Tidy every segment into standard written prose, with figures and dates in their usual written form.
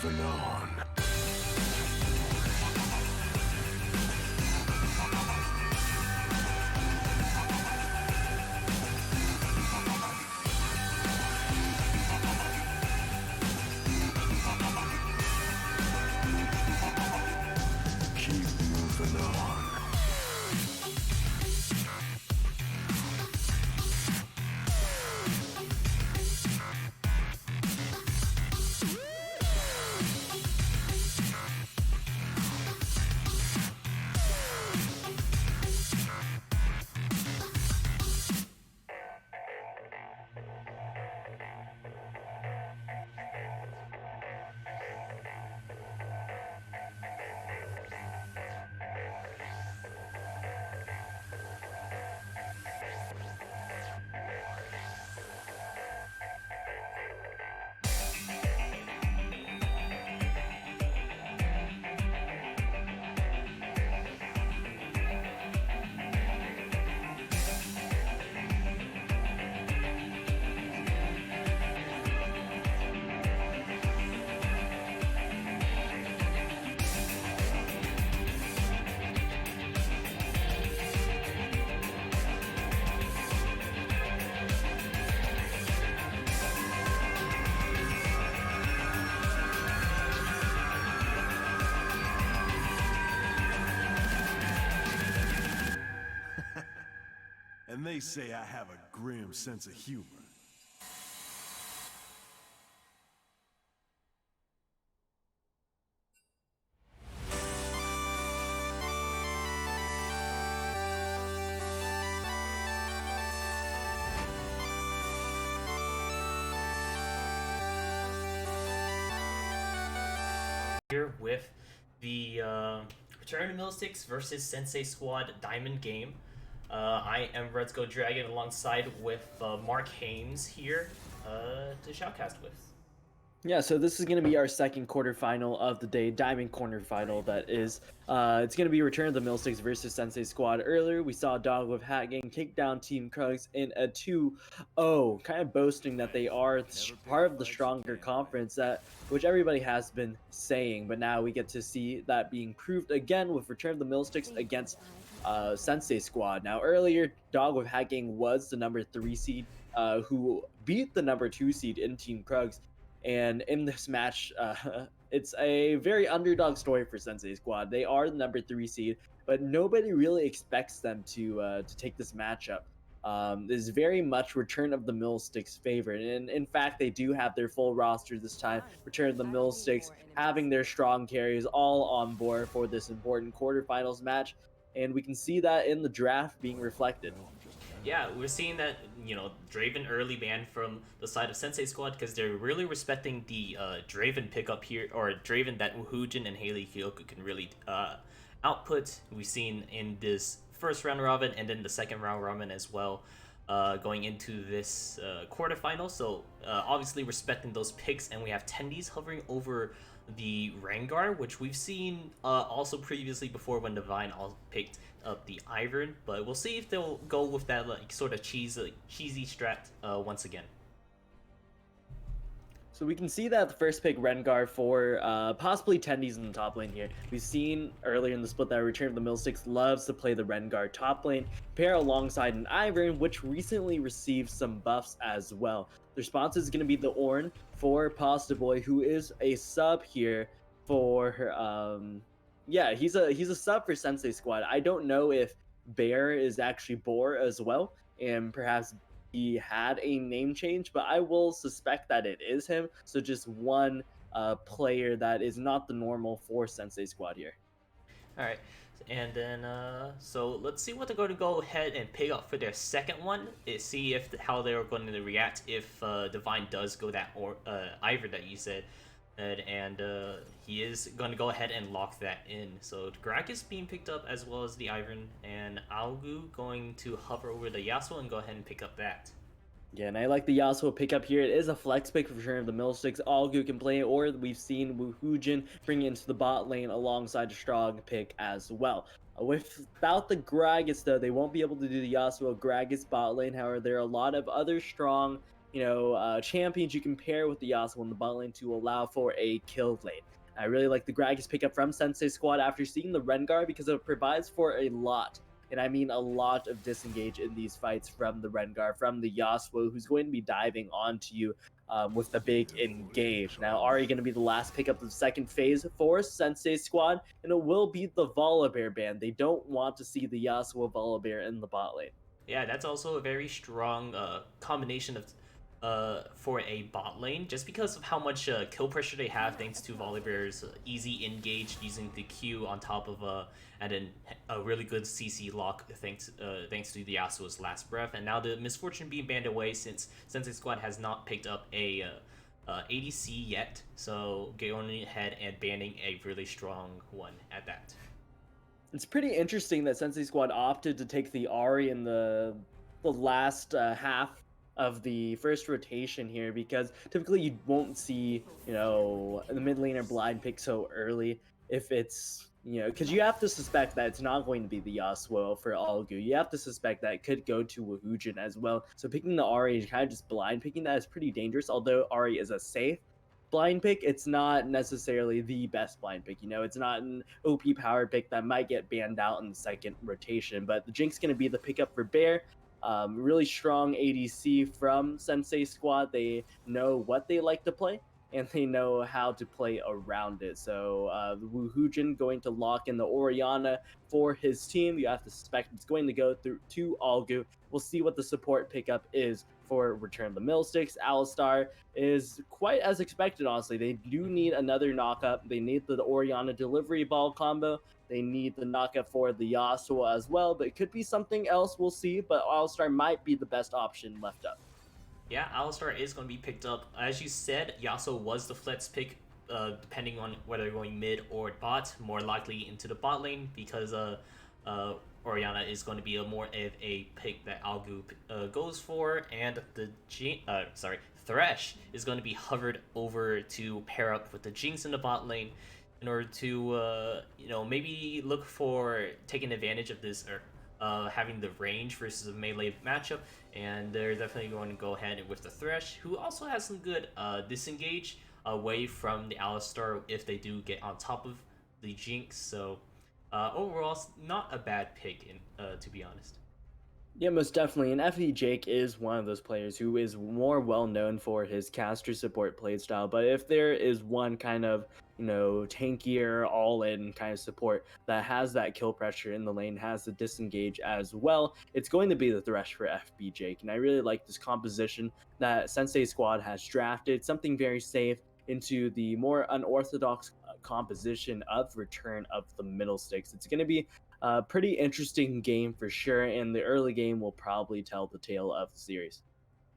moving on. Keep moving on. And they say I have a grim sense of humor. Here with the Return of Middlesticks versus Sensei Squad Diamond game. I am Let's Go Dragon alongside with Mark Hames here to shoutcast with. Yeah, so this is going to be our second quarterfinal of the day, Diamond quarterfinal. That is, it's going to be Return of the Middlesticks versus Sensei Squad. Earlier, we saw Dog with Hat Gang kick down Team Krugs in a 2-0, kind of boasting that they are part of the stronger conference, which everybody has been saying. But now we get to see that being proved again with Return of the Middlesticks against Sensei Squad. Now, earlier, Dog with Hat Gang was the number 3 seed who beat the number 2 seed in Team Krugs. And in this match, it's a very underdog story for Sensei Squad. They are the number 3 seed, but nobody really expects them to take this matchup. This is very much Return of the Middlesticks favorite, and in fact, they do have their full roster this time. Return of the Middlesticks having their strong carries all on board for this important quarterfinals match, and we can see that in the draft being reflected. Yeah, we're seeing that, Draven early banned from the side of Sensei Squad because they're really respecting the Draven pickup here, or Draven that Woohoojin and Haley Kyoku can really output. We've seen in this first round robin and then the second round robin as well, going into this quarterfinal. So obviously respecting those picks, and we have Tendies hovering over the Rengar, which we've seen also previously before when Divine all picked up the Ivern, but we'll see if they'll go with that sort of cheesy strat once again. So we can see that the first pick Rengar for possibly Tendies in the top lane here. We've seen earlier in the split that Return of the Middlesticks loves to play the Rengar top lane, pair alongside an Ivern, which recently received some buffs as well. The response is going to be the Ornn for Pasta Boy, who is a sub here for yeah, he's a sub for Sensei Squad. I don't know if Bear is actually Boar as well, and perhaps he had a name change, but I will suspect that it is him. So just one player that is not the normal for Sensei Squad here. All right, and then so let's see what they're going to go ahead and pick up for their second one. See if how they're going to react if Divine does go that Ivor that you said. And he is going to go ahead and lock that in. So Greg is being picked up as well as the Ivern, and Algu going to hover over the Yasuo and go ahead and pick up that. Yeah, and I like the Yasuo pickup here. It is a flex pick for Return of the Middlesticks. Algu can play it, or we've seen Woohoojin bring it into the bot lane alongside a strong pick as well. Without the Gragas, though, they won't be able to do the Yasuo Gragas bot lane. However, there are a lot of other strong champions you can pair with the Yasuo in the bot lane to allow for a kill lane. I really like the Gragas pickup from Sensei Squad after seeing the Rengar because it provides for a lot, and I mean a lot of disengage in these fights from the Rengar, from the Yasuo, who's going to be diving onto you with the big engage. Now, Ari going to be the last pickup of the second phase for Sensei Squad, and it will be the Volibear ban. They don't want to see the Yasuo Volibear in the bot lane. Yeah, that's also a very strong combination of for a bot lane, just because of how much kill pressure they have thanks to Volibear's easy engage using the Q on top of and then a really good CC lock thanks to the Yasuo's last breath, and now the misfortune being banned away since Sensei Squad has not picked up a ADC yet, so going ahead and banning a really strong one at that. It's pretty interesting that Sensei Squad opted to take the Ari in the last half of the first rotation here, because typically you won't see the mid laner blind pick so early if it's because you have to suspect that it's not going to be the Yasuo for Algu. You have to suspect that it could go to Wahujin as well. So picking the Ari and kind of just blind picking that is pretty dangerous. Although Ari is a safe blind pick, it's not necessarily the best blind pick. It's not an OP power pick that might get banned out in the second rotation. But the Jinx going to be the pickup for Bear. Really strong ADC from Sensei Squad. They know what they like to play, and they know how to play around it. So the Woohoojin going to lock in the Orianna for his team. You have to suspect it's going to go through to Algu. We'll see what the support pickup is for Return of the Millsticks. Alistar is quite as expected, honestly. They do need another knockup. They need the Orianna delivery ball combo. They need the knockup for the Yasuo as well, but it could be something else. We'll see, but Alistar might be the best option left up. Yeah, Alistar is going to be picked up. As you said, Yasuo was the flex pick, depending on whether you're going mid or bot, more likely into the bot lane, because Orianna is going to be more of a pick that Algu goes for, and the Thresh is going to be hovered over to pair up with the Jinx in the bot lane in order to maybe look for taking advantage of this or having the range versus a melee matchup, and they're definitely going to go ahead with the Thresh, who also has some good disengage away from the Alistar if they do get on top of the Jinx. So overall, it's not a bad pick, to be honest. Yeah, most definitely. And FD Jake is one of those players who is more well known for his caster support playstyle. But if there is one kind of, tankier, all-in kind of support that has that kill pressure in the lane, has the disengage as well, it's going to be the Thresh for FB Jake. And I really like this composition that Sensei Squad has drafted, something very safe into the more unorthodox composition of Return of the Middlesticks. It's going to be a pretty interesting game for sure, and the early game will probably tell the tale of the series.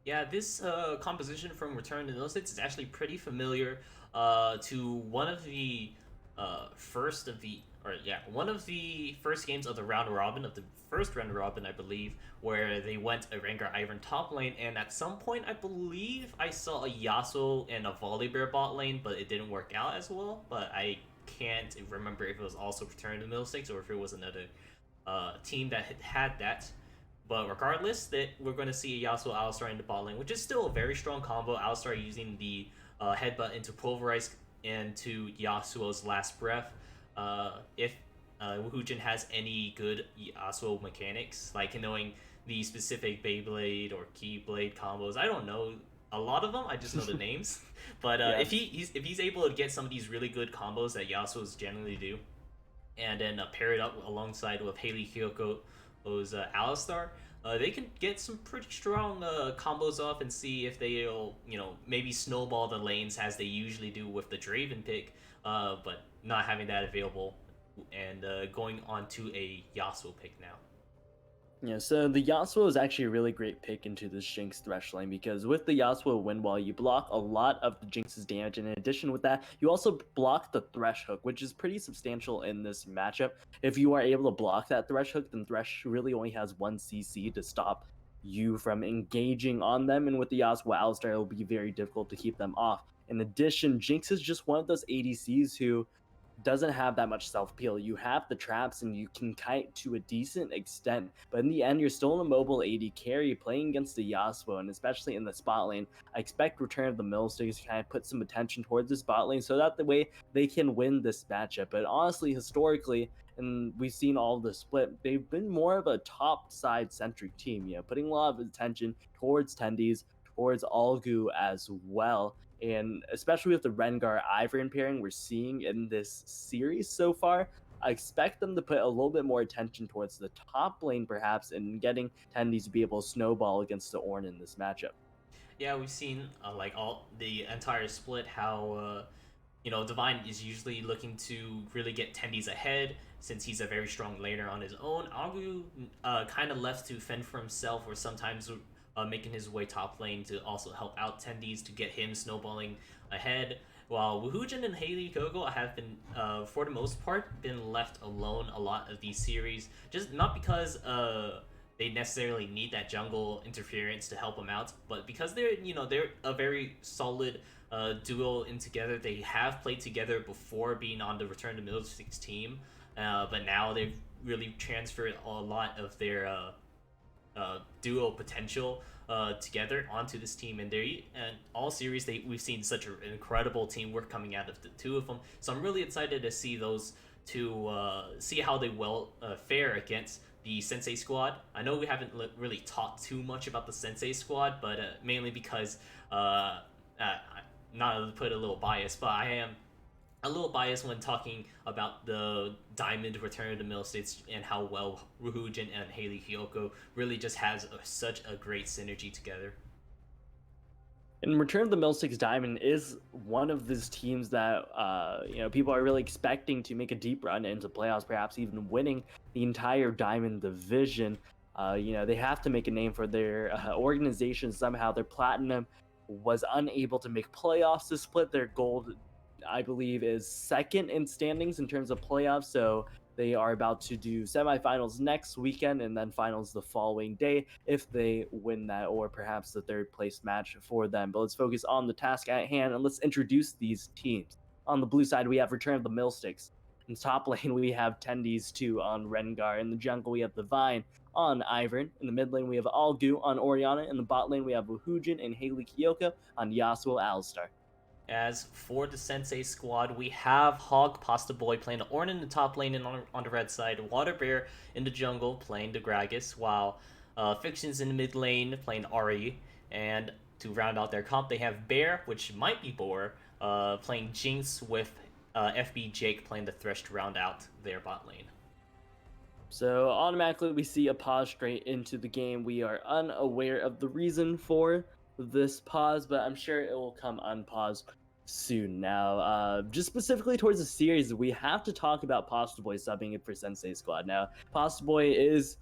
Yeah, this composition from Return to the Middlesticks is actually pretty familiar to one of the first games of the round robin, of the first round robin, I believe, where they went a Rengar Ivern top lane, and at some point I believe I saw a Yasuo and a Volibear bot lane, but it didn't work out as well. But I can't remember if it was also Return to the Middlesticks or if it was another team that had that. But regardless, that we're going to see a Yasuo Alistar in the bot lane, which is still a very strong combo. Alistar using the headbutt into Pulverize into Yasuo's last breath. If Woohoojin has any good Yasuo mechanics, like knowing the specific Beyblade or Keyblade combos, I don't know a lot of them. I just know the names. But if he's able to get some of these really good combos that Yasuo's generally do, and then pair it up alongside with Haley Kyoko's Alistar, they can get some pretty strong combos off and see if they'll, maybe snowball the lanes as they usually do with the Draven pick, but not having that available, and going on to a Yasuo pick now. Yeah, so the Yasuo is actually a really great pick into this Jinx Thresh lane, because with the Yasuo wind wall, you block a lot of the Jinx's damage, and in addition with that, you also block the Thresh hook, which is pretty substantial in this matchup. If you are able to block that Thresh hook, then Thresh really only has one CC to stop you from engaging on them, and with the Yasuo Alistar, it will be very difficult to keep them off. In addition, Jinx is just one of those ADCs who doesn't have that much self peel. You have the traps and you can kite to a decent extent, but in the end, you're still in a mobile AD carry playing against the Yasuo, and especially in the spot lane. I expect Return of the Millsticks to kind of put some attention towards the spot lane so that the way they can win this matchup. But honestly, historically, and we've seen all the split, they've been more of a top side centric team, putting a lot of attention towards Tendies, towards Algu as well. And especially with the Rengar Ivern pairing we're seeing in this series so far, I expect them to put a little bit more attention towards the top lane, perhaps, and getting Tendies to be able to snowball against the Ornn in this matchup. Yeah, we've seen like all the entire split how Divine is usually looking to really get Tendies ahead since he's a very strong laner on his own. Agu kind of left to fend for himself, or sometimes making his way top lane to also help out Tendies to get him snowballing ahead. While Wuhujin and Haley Kogo have been, for the most part, been left alone a lot of these series, just not because they necessarily need that jungle interference to help them out, but because they're a very solid duo in together. They have played together before being on the Return to Middlesticks team, but now they've really transferred a lot of their duo potential together onto this team, and all series we've seen such an incredible teamwork coming out of the two of them. So I'm really excited to see those two, see how they will fare against the Sensei squad. I know we haven't really talked too much about the Sensei squad, but mainly because not to put a little bias, but I am a little biased when talking about the Diamond Return to Mill States and how well Ruhujin and Haley Hyoko really just has such a great synergy together. And Return of the Millsticks Diamond is one of these teams that people are really expecting to make a deep run into playoffs, perhaps even winning the entire Diamond division. They have to make a name for their organization somehow. Their Platinum was unable to make playoffs to split. Their gold, I believe, is second in standings in terms of playoffs. So they are about to do semifinals next weekend and then finals the following day if they win that, or perhaps the third place match for them. But let's focus on the task at hand and let's introduce these teams. On the blue side, we have Return of the Millsticks. In the top lane, we have Tendies 2 on Rengar. In the jungle, we have the Vine on Ivern. In the mid lane, we have Algu on Orianna. In the bot lane, we have Wuhujin and Haley Kyoko on Yasuo Alistar. As for the Sensei squad, we have Hog Pasta Boy playing the Ornn in the top lane and on the red side, Water Bear in the jungle playing the Gragas, while Fiction's in the mid lane playing Ari. And to round out their comp, they have Bear, which might be Boar, playing Jinx, with FB Jake playing the Thresh to round out their bot lane. So automatically we see a pause straight into the game. We are unaware of the reason for this pause, but I'm sure it will come unpaused soon. Now, just specifically towards the series, we have to talk about Pasta Boy subbing it for Sensei Squad. Now, Pasta Boy is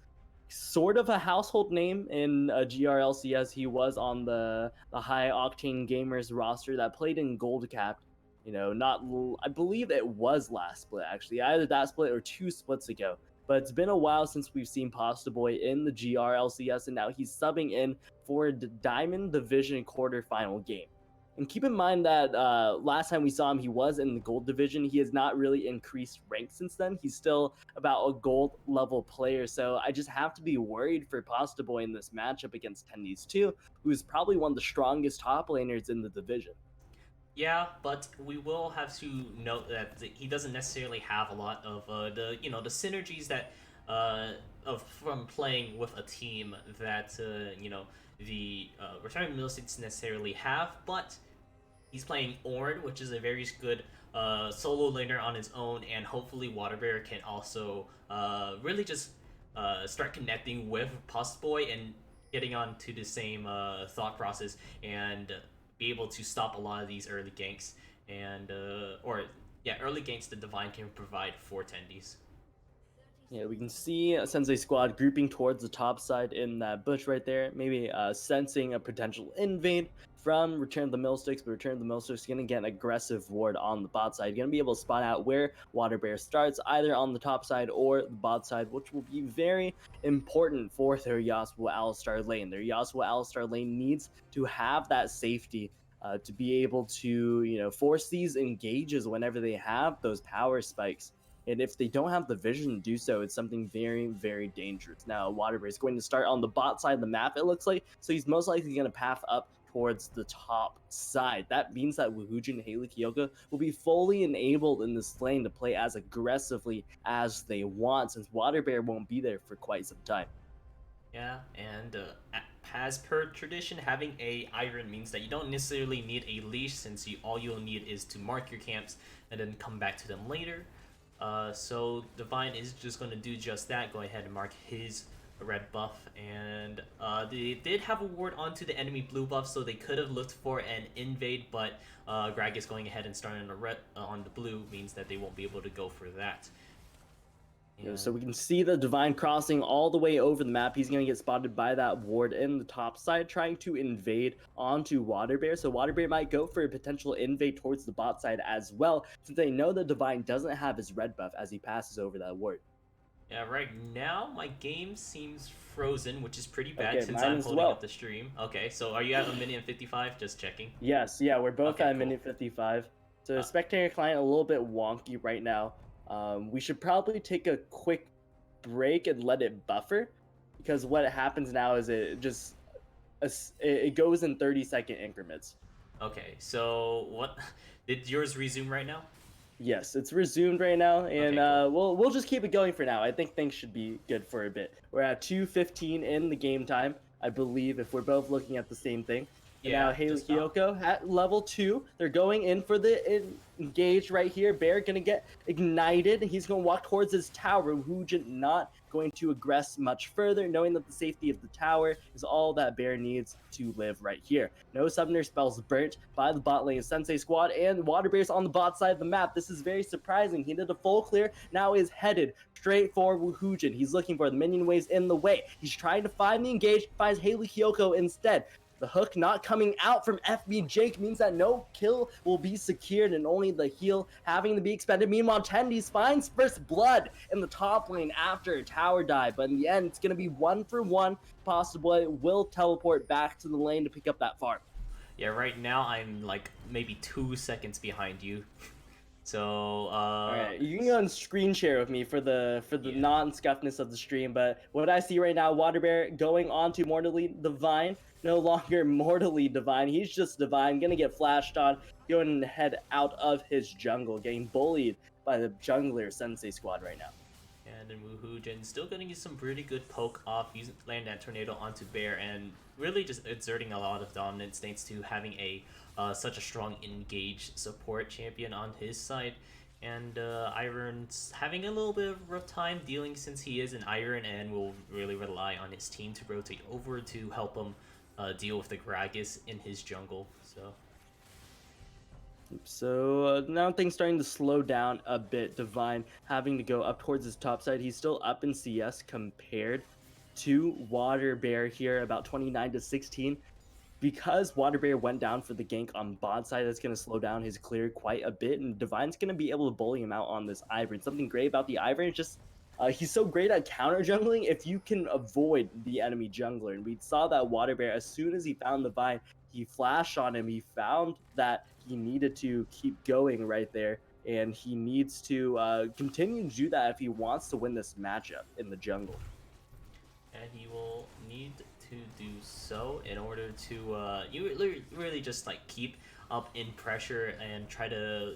sort of a household name in GRLCS. He was on the High Octane Gamers roster that played in Gold Cap. I believe it was last split, actually, either that split or 2 splits ago. But it's been a while since we've seen Pasta Boy in the GRLCS, and now he's subbing in for the Diamond Division quarterfinal game. And keep in mind that last time we saw him, he was in the Gold Division. He has not really increased rank since then. He's still about a gold level player. So I just have to be worried for Pasta Boy in this matchup against Tendies 2, who's probably one of the strongest top laners in the division. Yeah, but we will have to note that he doesn't necessarily have a lot of the synergies that from playing with a team that the Return to Middlesticks necessarily have. But he's playing Ornn, which is a very good solo laner on his own, and hopefully Waterbear can also really just start connecting with Pasta Boy and getting on to the same thought process and be able to stop a lot of these early ganks and early ganks that Divine can provide for Tendies. Yeah, we can see a Sensei squad grouping towards the top side in that bush right there, maybe sensing a potential invade from Return of the Millsticks, but Return of the Millsticks is going to get an aggressive ward on the bot side. You're going to be able to spot out where Water Bear starts, either on the top side or the bot side, which will be very important for their Yasuo Alistar lane. Their Yasuo Alistar lane needs to have that safety to be able to, force these engages whenever they have those power spikes. And if they don't have the vision to do so, it's something very, very dangerous. Now, Waterbear is going to start on the bot side of the map, it looks like. So he's most likely going to path up towards the top side. That means that Woohoojin and Haley Kyoka will be fully enabled in this lane to play as aggressively as they want, since Waterbear won't be there for quite some time. Yeah, and as per tradition, having a iron means that you don't necessarily need a leash, since all you'll need is to mark your camps and then come back to them later. So Divine is just going to do just that, go ahead and mark his red buff, and they did have a ward onto the enemy blue buff, so they could have looked for an invade, but Gragas going ahead and starting the red on the blue means that they won't be able to go for that. So we can see the Divine crossing all the way over the map. He's going to get spotted by that ward in the top side, trying to invade onto Waterbear. So Waterbear might go for a potential invade towards the bot side as well, since they know the Divine doesn't have his red buff as he passes over that ward. Yeah, right now my game seems frozen, which is pretty bad since mine I'm as holding well. up the stream. Okay, so are you at a minute and 55? Just checking. Yes, yeah, we're both Okay, at cool. minute 55. So spectator client a little bit wonky right now. We should probably take a quick break and let it buffer, because what happens now is it goes in 30-second increments. Okay, so what did yours resume right now? Yes, it's resumed right now, and Okay, cool. we'll just keep it going for now. I think things should be good for a bit. We're at 2:15 in the game time, I believe, if we're both looking at the same thing. And Yeah, now Haley just about. Kyoko at level 2. They're going in for the engage right here. Bear gonna get ignited. He's gonna walk towards his tower. Woohoojin not going to aggress much further, knowing that the safety of the tower is all that Bear needs to live right here. No summoner spells burnt by the bot lane Sensei squad, and Waterbear's on the bot side of the map. This is very surprising. He did a full clear, now is headed straight for Woohoojin. He's looking for the minion waves in the way. He's trying to find the engage, finds Haley Kyoko instead. The hook not coming out from FB Jake means that no kill will be secured and only the heal having to be expended. Meanwhile, Tendies finds first blood in the top lane after a tower dive, but in the end, it's going to be 1-for-1. Possibly will teleport back to the lane to pick up that farm. Yeah, right now I'm like maybe 2 seconds behind you. So All right, you can go and screen share with me for the non-scuffness of the stream. But what I see right now, Waterbear going on to Mortally Divine, no longer Mortally Divine. He's just Divine, gonna get flashed on, going to head out of his jungle, getting bullied by the jungler Sensei squad right now. And then Woohoojin still getting you some pretty good poke off, using land that tornado onto Bear, and really just exerting a lot of dominance thanks to having a such a strong engage support champion on his side. And Iron's having a little bit of a rough time dealing, since he is an Iron and will really rely on his team to rotate over to help him deal with the Gragas in his jungle. So now things starting to slow down a bit. Divine having to go up towards his top side. He's still up in CS compared to Waterbear here, about 29-16. Because Waterbear went down for the gank on bot side, that's going to slow down his clear quite a bit, and Divine's going to be able to bully him out on this Ivern. Something great about the Ivern is just he's so great at counter jungling if you can avoid the enemy jungler. And we saw that Waterbear, as soon as he found the Divine, he flashed on him. He found that he needed to keep going right there, and he needs to continue to do that if he wants to win this matchup in the jungle. And he will need to do so in order to you really just like keep up in pressure and try to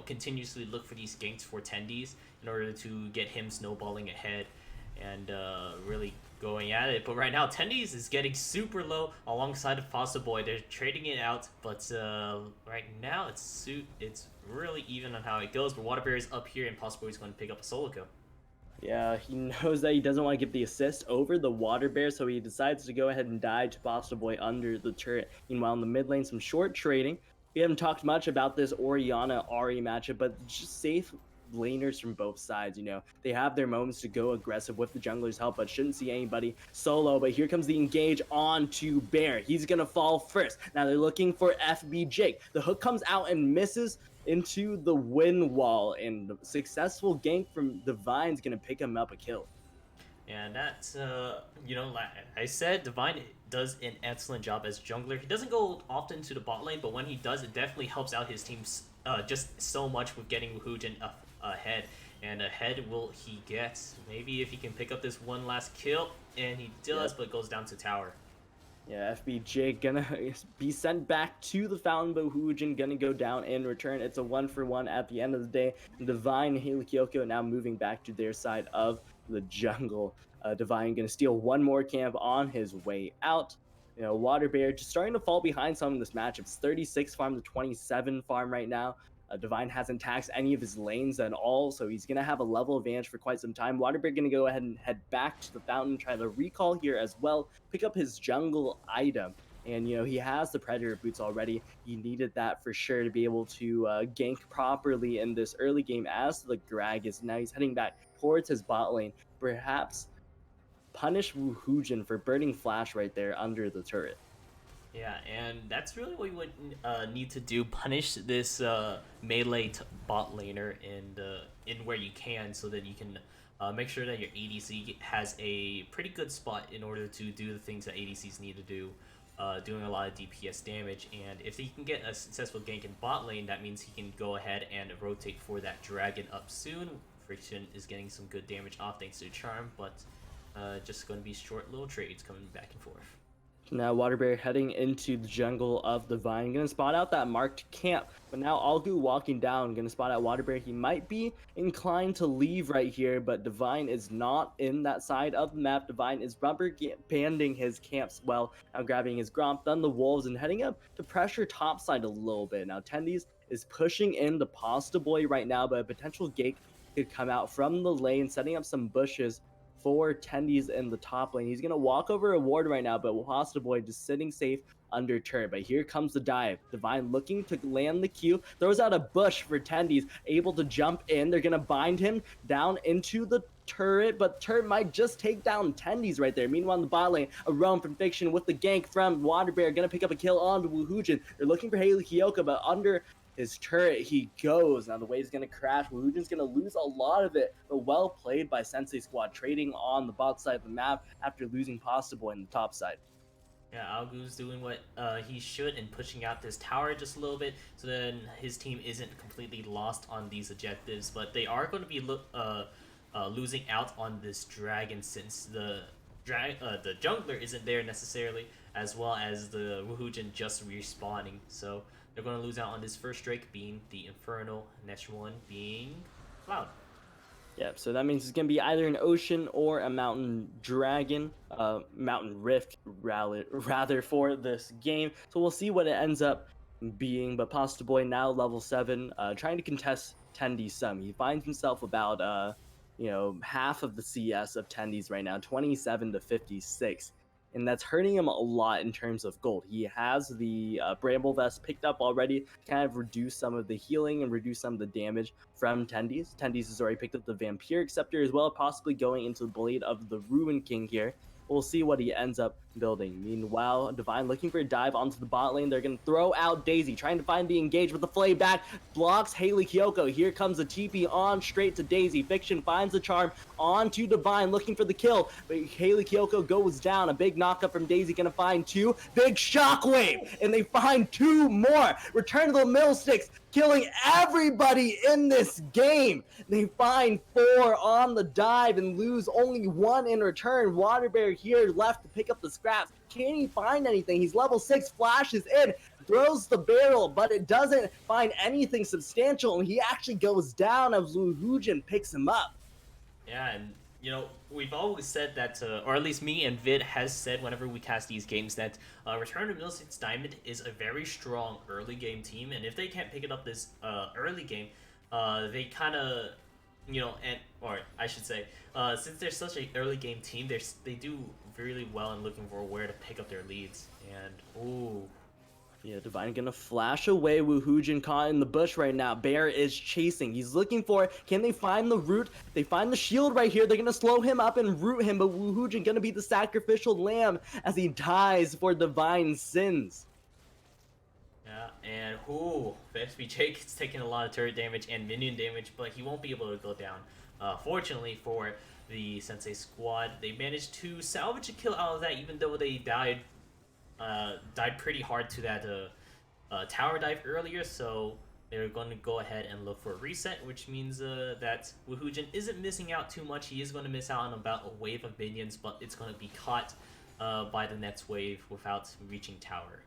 continuously look for these ganks for Tendies in order to get him snowballing ahead and really going at it. But right now Tendies is getting super low alongside of Fossa Boy. They're trading it out, but right now it's really even on how it goes. But Waterbear is up here and Fossa Boy is going to pick up a solo kill. Yeah, he knows that he doesn't want to give the assist over the Waterbear, so he decides to go ahead and dive to Fossa Boy under the turret. Meanwhile, in the mid lane, some short trading. We haven't talked much about this Orianna-Ahri matchup, but just safe laners from both sides, They have their moments to go aggressive with the jungler's help, but shouldn't see anybody solo. But here comes the engage on to Bear. He's going to fall first. Now they're looking for FB Jake. The hook comes out and misses into the wind wall, and the successful gank from Divine's gonna pick him up a kill. And that's, like I said, Divine does an excellent job as jungler. He doesn't go often to the bot lane, but when he does, it definitely helps out his team just so much with getting Hujin ahead. And ahead will he get? Maybe if he can pick up this one last kill, and he does, but goes down to tower. Yeah, FBJ gonna be sent back to the fountain, but Hujin gonna go down in return. It's a 1-for-1 at the end of the day. Divine and Haley Kyoko now moving back to their side of the jungle. Divine gonna steal one more camp on his way out. Water Bear just starting to fall behind some in this match. It's 36 farm to 27 farm right now. Divine hasn't taxed any of his lanes at all, so he's going to have a level advantage for quite some time. Waterbear going to go ahead and head back to the fountain, try to recall here as well, pick up his jungle item. And, he has the Predator boots already. He needed that for sure to be able to gank properly in this early game as the Gragas. Now he's heading back towards his bot lane. Perhaps punish Wu Hujin for burning Flash right there under the turret. Yeah, and that's really what you would need to do. Punish this melee bot laner in where you can, so that you can make sure that your ADC has a pretty good spot in order to do the things that ADCs need to do, doing a lot of DPS damage. And if he can get a successful gank in bot lane, that means he can go ahead and rotate for that dragon up soon. Friction is getting some good damage off thanks to Charm, but just going to be short little trades coming back and forth. Now Waterbear heading into the jungle of Divine. Gonna spot out that marked camp. But now Algu walking down. Gonna spot out Waterbear. He might be inclined to leave right here, but Divine is not in that side of the map. Divine is rubber banding his camps well. Now grabbing his Gromp, then the Wolves, and heading up to pressure topside a little bit. Now Tendies is pushing in the Pasta Boy right now, but a potential gate could come out from the lane, setting up some bushes for Tendies in the top lane. He's going to walk over a ward right now, but Pasta Boy just sitting safe under turret. But here comes the dive. Divine looking to land the Q, throws out a bush for Tendies, able to jump in. They're going to bind him down into the turret, but turret might just take down Tendies right there. Meanwhile, in the bot lane, a roam from Fiction with the gank from Waterbear, going to pick up a kill on Wu Hujin. They're looking for Haley Kyoka, but under his turret he goes. Now the wave's gonna crash. Wujin's gonna lose a lot of it, but well played by Sensei Squad, trading on the bot side of the map after losing Pasta Boy in the top side. Yeah, Algu's doing what he should and pushing out this tower just a little bit, so then his team isn't completely lost on these objectives. But they are going to be losing out on this dragon, since the jungler isn't there necessarily, as well as the Wuhujin just respawning. So they're going to lose out on this first Drake being the Infernal, next one being Cloud. Yeah, so that means it's going to be either an Ocean or a Mountain Dragon, Mountain Rift rather for this game. So we'll see what it ends up being. But Pasta Boy now level 7, trying to contest Tendies some. He finds himself about, half of the CS of Tendies right now, 27 to 56. And that's hurting him a lot in terms of gold. He has the Bramble Vest picked up already, kind of reduce some of the healing and reduce some of the damage from Tendies. Tendies has already picked up the Vampiric Scepter as well, possibly going into the Blade of the Ruin King here. We'll see what he ends up building. Meanwhile, Divine looking for a dive onto the bot lane. They're going to throw out Daisy, trying to find the engage with the flay back. Blocks Haley Kyoko. Here comes the TP on straight to Daisy. Fiction finds the charm onto Divine, looking for the kill. But Haley Kyoko goes down. A big knockup from Daisy, going to find 2. Big shockwave, and they find 2 more. Return to the mill sticks, killing everybody in this game. They find 4 on the dive and lose only 1 in return. Waterbear here left to pick up the scraps. Can't he find anything? He's level 6, flashes in, throws the barrel, but it doesn't find anything substantial, and he actually goes down as Wu Hujin picks him up. Yeah, and we've always said that, or at least me and Vid has said whenever we cast these games, that Return to Middlesex Diamond is a very strong early game team, and if they can't pick it up this early game, they kind of, or I should say, since they're such an early game team, they do really well in looking for where to pick up their leads. And ooh. Yeah, Divine gonna flash away. Wu Hujin caught in the bush right now. Bear is chasing. He's looking for it. Can they find the root? They find the shield right here. They're gonna slow him up and root him, but Wu Hujin gonna be the sacrificial lamb as he dies for Divine sins. Yeah, and FBJ is taking a lot of turret damage and minion damage, but he won't be able to go down. Fortunately for the Sensei squad. They managed to salvage a kill out of that, even though they died pretty hard to that tower dive earlier. So they're going to go ahead and look for a reset, which means that Woohoojin isn't missing out too much. He is going to miss out on about a wave of minions, but it's going to be caught by the next wave without reaching tower.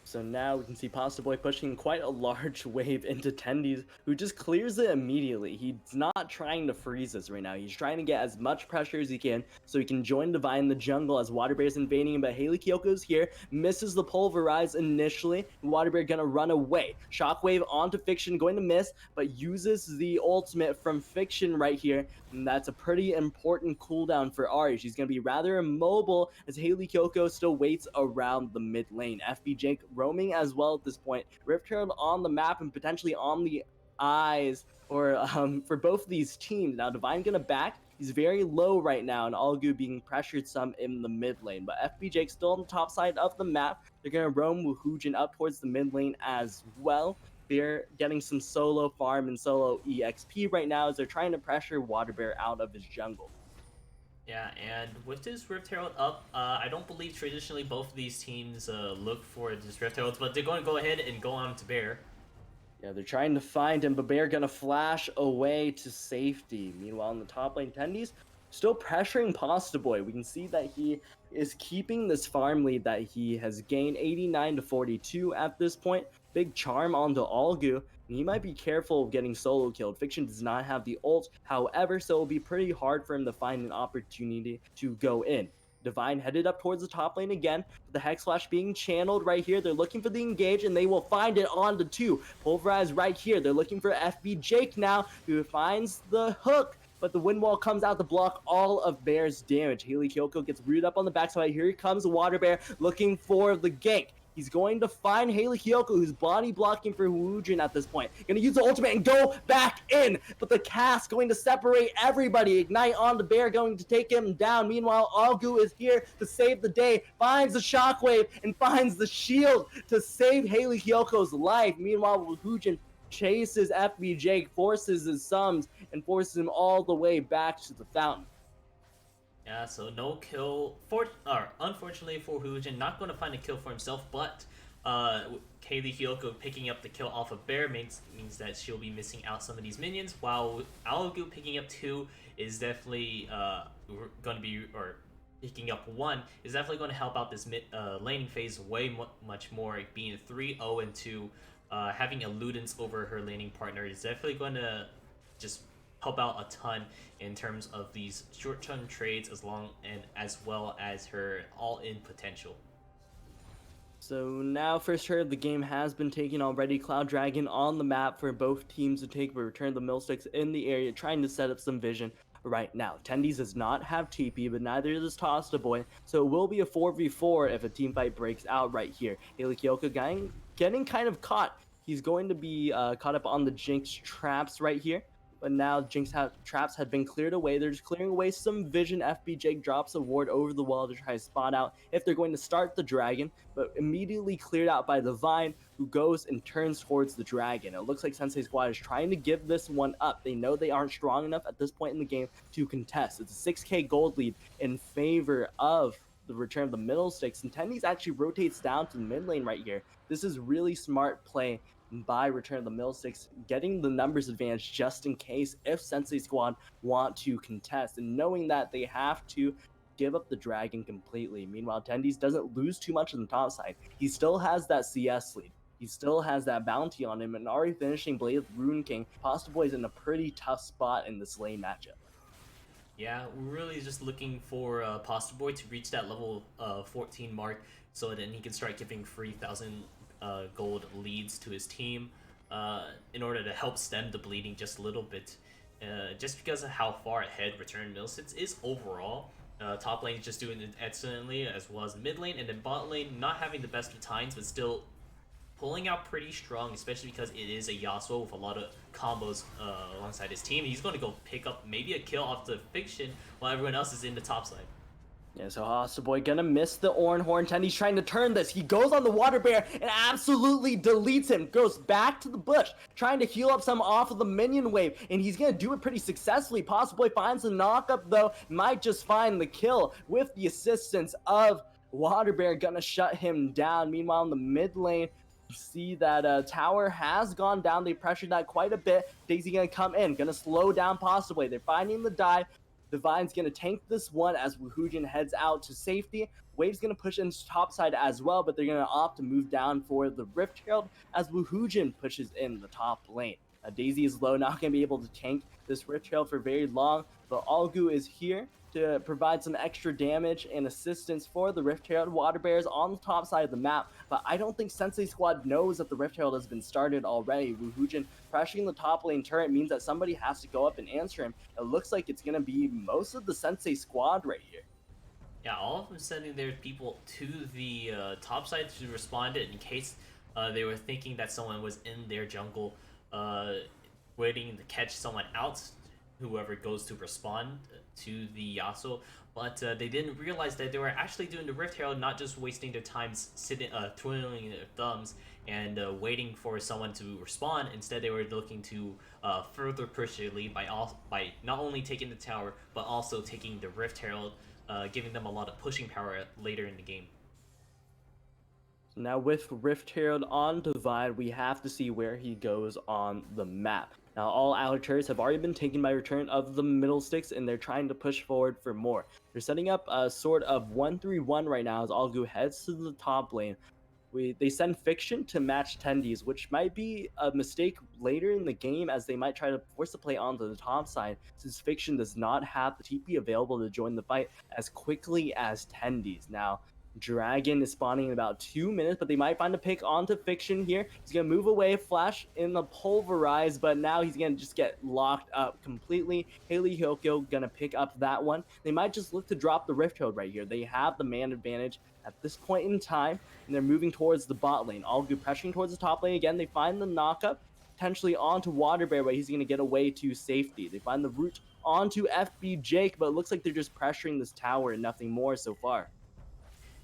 So now we can see Pasta Boy pushing quite a large wave into Tendies, who just clears it immediately. He's not trying to freeze this right now. He's trying to get as much pressure as he can so he can join Divine in the jungle as Water Bear's invading him, but Haley Kyoko's here, misses the Pulverize initially. Water Bear gonna run away. Shockwave onto Fiction, going to miss, but uses the ultimate from Fiction right here, and that's a pretty important cooldown for Ari. She's gonna be rather immobile as Haley Kyoko still waits around the mid lane. FB Jake roaming as well at this point. Rift Herald on the map and potentially on the eyes for both of these teams. Now Divine gonna back. He's very low right now, and Algu being pressured some in the mid lane. But FB Jake still on the top side of the map. They're gonna roam Woohoojin up towards the mid lane as well. They're getting some solo farm and solo EXP right now as they're trying to pressure Water Bear out of his jungle. Yeah, and with this Rift Herald up, I don't believe traditionally both of these teams look for this Rift Herald, but they're going to go ahead and go on to Bear. Yeah, they're trying to find him, but Bear gonna flash away to safety. Meanwhile, in the top lane, Tendies still pressuring Pasta Boy. We can see that he is keeping this farm lead that he has gained 89 to 42 at this point. Big charm onto Algu, and he might be careful of getting solo killed. Fiction does not have the ult, however, so it'll be pretty hard for him to find an opportunity to go in. Divine headed up towards the top lane again, with the Hex Flash being channeled right here. They're looking for the engage, and they will find it on the 2. Pulverize right here. They're looking for FB Jake now, who finds the hook, but the wind wall comes out to block all of Bear's damage. Haley Kyoko gets rooted up on the backside. Here comes Water Bear looking for the gank. He's going to find Haley Kyoko, who's body blocking for Woohoojin at this point. Gonna use the ultimate and go back in, but the cast going to separate everybody. Ignite on the Bear, going to take him down. Meanwhile, Algu is here to save the day, finds the shockwave, and finds the shield to save Haley Kyoko's life. Meanwhile, Woohoojin chases FB Jake, forces his sums, and forces him all the way back to the fountain. Yeah, so no kill unfortunately for Woohoojin, not going to find a kill for himself, but Haley Kyoko picking up the kill off of Bear means that she'll be missing out some of these minions, while Algu picking up 2 is definitely going to be, or picking up 1 is definitely going to help out this laning phase way much more. Being 3-0 and 2, having a Ludens over her laning partner is definitely going to just help out a ton in terms of these short-term trades, as well as her all-in potential. So now first turn of the game has been taken already. Cloud Dragon on the map for both teams to take, but return the Millsticks in the area, trying to set up some vision right now. Tendies does not have TP, but neither does Tosta Boy, so it will be a 4v4 if a team fight breaks out right here. Haley Kyoko getting kind of caught. He's going to be caught up on the Jinx traps right here. But now Jinx traps have been cleared away. They're just clearing away some vision. FB Jake drops a ward over the wall to try to spot out if they're going to start the dragon, but immediately cleared out by Divine, who goes and turns towards the dragon. It looks like Sensei Squad is trying to give this one up. They know they aren't strong enough at this point in the game to contest. It's a 6k gold lead in favor of the return of the middle sticks, and Tendies actually rotates down to the mid lane right here. This is really smart play by Return of the Millsticks, getting the numbers advantage just in case if Sensei Squad want to contest, and knowing that they have to give up the dragon completely. Meanwhile, Tendies doesn't lose too much on the top side. He still has that CS lead. He still has that bounty on him, and already finishing Blade of Rune King. Pasta Boy is in a pretty tough spot in this lane matchup. Yeah, we're really just looking for Pasta Boy to reach that level 14 mark, so then he can start giving 3,000 gold leads to his team in order to help stem the bleeding just a little bit, just because of how far ahead Return Millsticks is overall. Top lane is just doing it excellently, as well as the mid lane, and then bot lane not having the best of times, but still pulling out pretty strong, especially because it is a Yasuo with a lot of combos alongside his team. He's going to go pick up maybe a kill off the Fiction while everyone else is in the top side. Yeah, so Hostile Boy gonna miss the Oran Horn 10. He's trying to turn this. He goes on the Water Bear and absolutely deletes him. Goes back to the bush, trying to heal up some off of the minion wave. And he's gonna do it pretty successfully. Hostile Boy finds the knockup though. Might just find the kill with the assistance of Water Bear. Gonna shut him down. Meanwhile, in the mid lane, you see that tower has gone down. They pressured that quite a bit. Daisy gonna come in, gonna slow down Possibly. They're finding the dive. Divine's gonna tank this one as Woohoojin heads out to safety. Wave's gonna push into top side as well, but they're gonna opt to move down for the Rift Herald as Woohoojin pushes in the top lane. Daisy is low, not gonna be able to tank this Rift Herald for very long, but Algu is here to provide some extra damage and assistance for the Rift Herald. Water Bears on the top side of the map, but I don't think Sensei Squad knows that the Rift Herald has been started already. Woohoojin pressuring the top lane turret means that somebody has to go up and answer him. It looks like it's going to be most of the Sensei Squad right here. Yeah, all of them sending their people to the top side to respond in case they were thinking that someone was in their jungle waiting to catch someone out, whoever goes to respond to the Yasuo, but they didn't realize that they were actually doing the Rift Herald, not just wasting their time sitting, twiddling their thumbs and waiting for someone to respond. Instead, they were looking to further push their lead by not only taking the tower, but also taking the Rift Herald, giving them a lot of pushing power later in the game. Now with Rift Herald on Divide, we have to see where he goes on the map. Now all outer turrets have already been taken by return of the middle sticks, and they're trying to push forward for more. They're setting up a sort of 1-3-1 right now as Algu heads to the top lane. They send Fiction to match Tendies, which might be a mistake later in the game as they might try to force the play onto the top side, since Fiction does not have the TP available to join the fight as quickly as Tendies. Now, Dragon is spawning in about 2 minutes, but they might find a pick onto Fiction here. He's going to move away, flash in the Pulverize, but now he's going to just get locked up completely. Haley Hyoko going to pick up that one. They might just look to drop the Rift Herald right here. They have the man advantage at this point in time, and they're moving towards the bot lane. Algu pressuring towards the top lane again. They find the knockup, potentially onto Water Bear, but he's going to get away to safety. They find the route onto FB Jake, but it looks like they're just pressuring this tower and nothing more so far.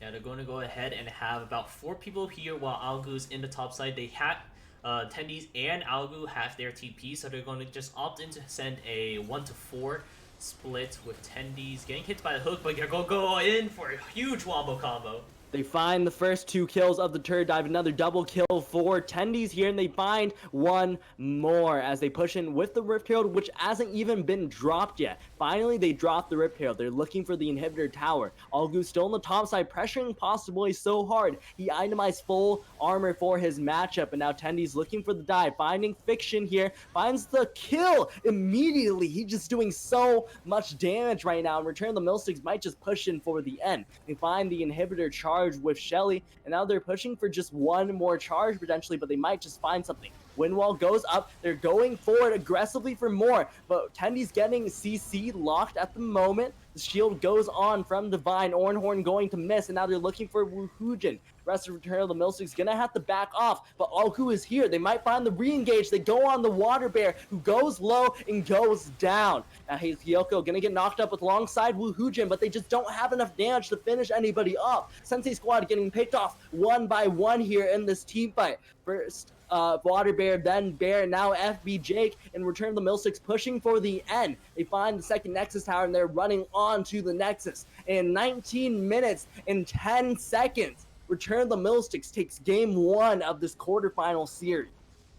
Yeah, they're going to go ahead and have about 4 people here while Algu's in the top side. They have Tendies and Algu have their TP, so they're going to just opt in to send a 1-4 split with Tendies getting hit by the hook, but you're going to go in for a huge wombo combo. They find the first 2 kills of the turret dive, another double kill for Tendies here, and they find one more as they push in with the Rift Herald, which hasn't even been dropped yet. Finally, they dropped the Rift Herald. They're looking for the inhibitor tower. Algu still on the top side, pressuring Possibly so hard. He itemized full armor for his matchup, and now Tendies looking for the dive, finding Fiction here, finds the kill immediately. He's just doing so much damage right now. In return, the Millsticks might just push in for the end. They find the inhibitor charge with Shelly, and now they're pushing for just one more charge potentially, but they might just find something. Windwall goes up, they're going forward aggressively for more, but Tendi's getting CC locked at the moment. The shield goes on from Divine, Ornhorn going to miss, and now they're looking for Woohoojin. Rest of Return of the Millsticks gonna have to back off, but Alku is here. They might find the re-engage. They go on the Water Bear, who goes low and goes down. Now Hyoko gonna get knocked up with alongside Woohoojin, but they just don't have enough damage to finish anybody off. Sensei Squad getting picked off one by one here in this team fight. First, Water Bear, then Bear, now FB Jake, and Return of the Millsticks pushing for the end. They find the second Nexus Tower, and they're running on to the Nexus. In 19 minutes and 10 seconds, Return of the Millsticks takes game 1 of this quarterfinal series.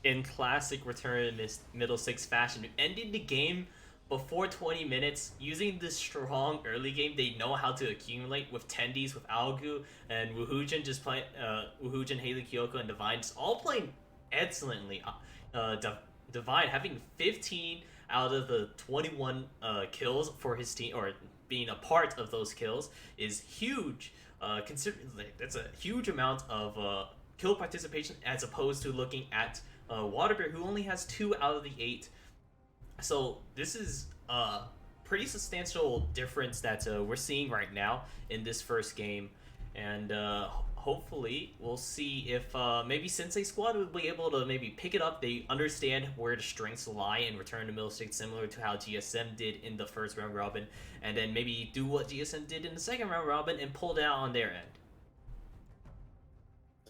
In classic Return of the Middlesex fashion, ending the game before 20 minutes, using this strong early game they know how to accumulate with Tendies, with Algu, and Woohoojin just playing, Woohoojin, Haley Kyoko, and Divine just all playing excellently. Divine having 15 out of the 21 kills for his team, or being a part of those kills, is huge. Considering that's a huge amount of kill participation as opposed to looking at Waterbear, who only has 2 out of the 8. So this is a pretty substantial difference that we're seeing right now in this first game, and hopefully we'll see if maybe Sensei Squad will be able to maybe pick it up. They understand where the strengths lie and return to Middlesticks, similar to how GSM did in the first round robin, and then maybe do what GSM did in the second round robin and pull down on their end.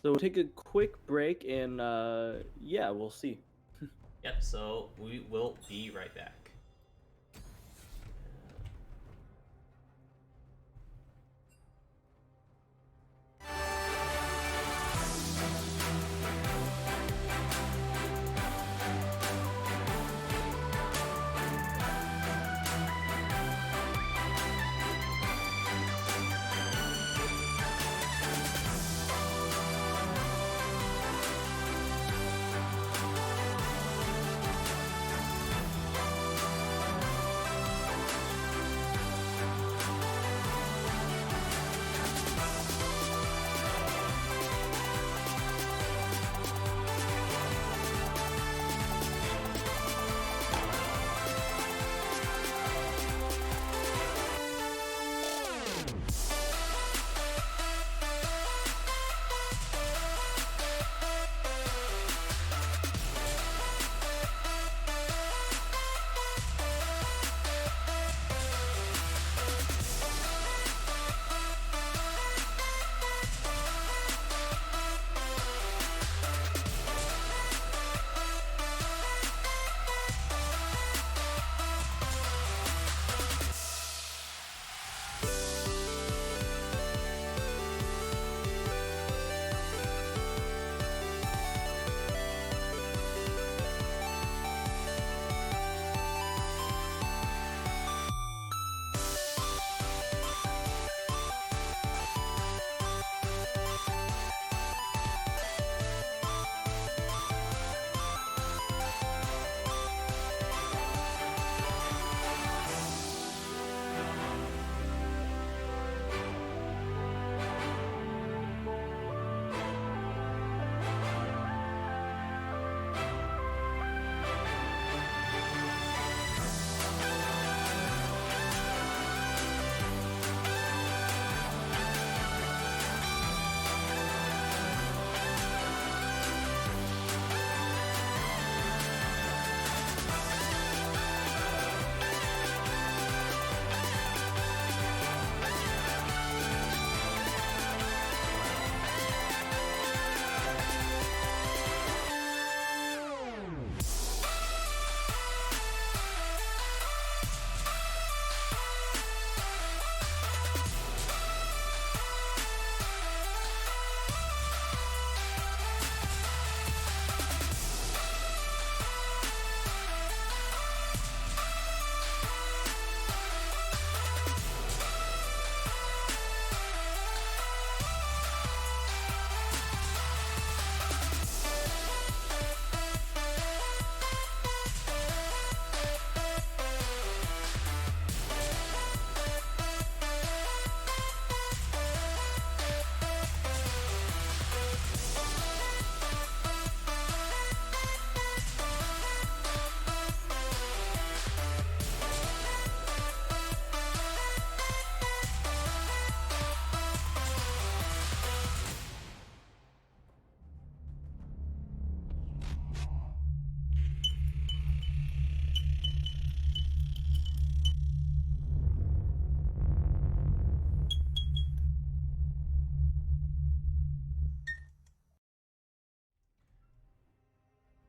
So we'll take a quick break and yeah, we'll see. Yep, so we will be right back.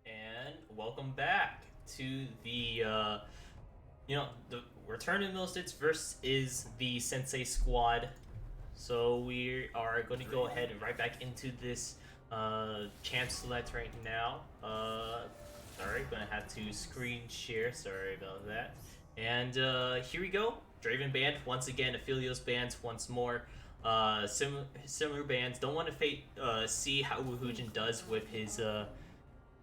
And welcome back to the the Return to Middlesticks versus the Sensei Squad. So we are going to go ahead and right back into this champ select right now. Sorry, gonna have to screen share. Sorry about that. And here we go. Draven banned once again. Aphelios bans once more. Similar bans. Don't want to see how Wuhujin does with his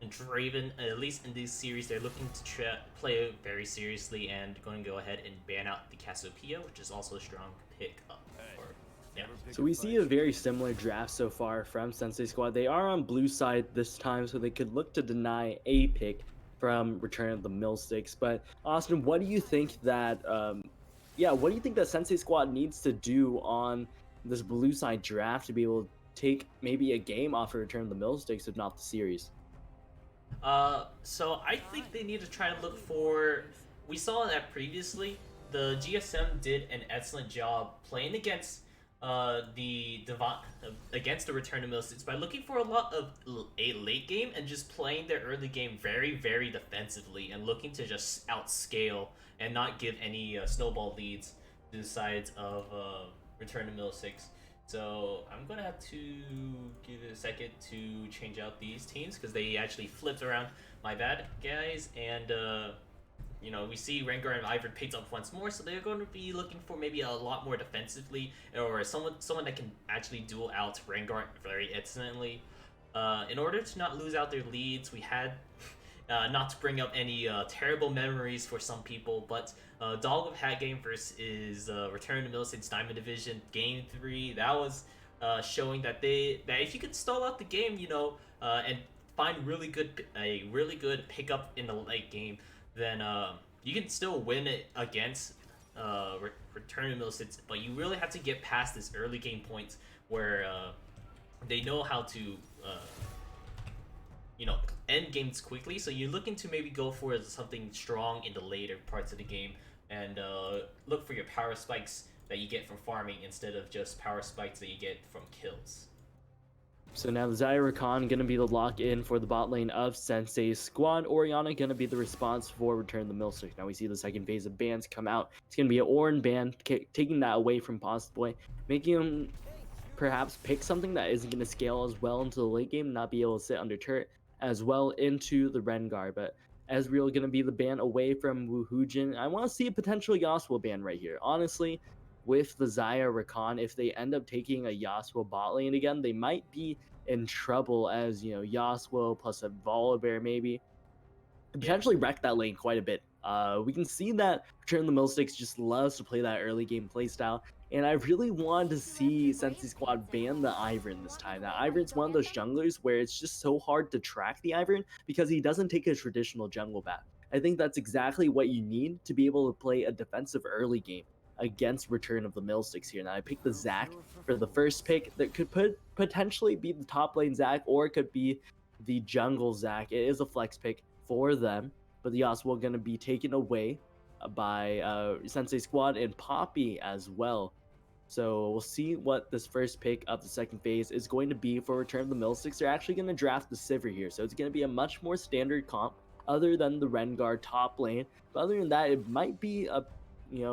Draven. At least in this series, they're looking to play it very seriously and going to go ahead and ban out the Cassiopeia, which is also a strong pick up. Yeah. So we see a very similar draft so far from Sensei Squad. They are on blue side this time, so they could look to deny a pick from Return of the Millsticks. But Austin, what do you think that what do you think that Sensei Squad needs to do on this blue side draft to be able take maybe a game off of Return of the Millsticks, if not the series. So I think they need to try to look for. We saw that previously. The GSM did an excellent job playing against against the Return to Millsticks by looking for a lot of a late game and just playing their early game very defensively and looking to just outscale and not give any snowball leads to the sides of Return to Millsticks. So I'm gonna have to give it a second to change out these teams because they actually flipped around. My bad, guys. And we see Rengar and Ivern picked up once more, so they're going to be looking for maybe a lot more defensively, or someone that can actually duel out Rengar very excellently. In order to not lose out their leads, we had not to bring up any terrible memories for some people, but Dog of Hat game versus Return to Millsticks Diamond Division Game 3, that was showing that if you could stall out the game, and find a really good pickup in the late game, then you can still win it against Return to Millsticks, but you really have to get past this early game point where they know how to end games quickly. So you're looking to maybe go for something strong in the later parts of the game and look for your power spikes that you get from farming instead of just power spikes that you get from kills. So now the Xayah Rakan going to be the lock-in for the bot lane of Sensei's squad. Orianna going to be the response for Return of the Millsticks. Now we see the second phase of bans come out. It's going to be an Orin ban, taking that away from Postboy, making him perhaps pick something that isn't going to scale as well into the late game, not be able to sit under turret as well into the Rengar. But Ezreal going to be the ban away from Woohoojin. I want to see a potential Yasuo ban right here. Honestly, with the Xayah Rakan, if they end up taking a Yasuo bot lane again, they might be in trouble as, Yasuo plus a Volibear maybe potentially wreck that lane quite a bit. We can see that Return of the Millsticks just loves to play that early game playstyle, and I really wanted to see Sensei Squad ban the Ivern this time. Now, Ivern's one of those junglers where it's just so hard to track the Ivern because he doesn't take a traditional jungle back. I think that's exactly what you need to be able to play a defensive early game against Return of the Millsticks here. Now, I picked the Zac for the first pick. That could potentially be the top lane Zac, or it could be the jungle Zac. It is a flex pick for them, but the Yasuo going to be taken away by Sensei Squad and Poppy as well. So we'll see what this first pick of the second phase is going to be for Return of the Millsticks. They're actually going to draft the Sivir here, so it's going to be a much more standard comp other than the Rengar top lane. But other than that, it might be a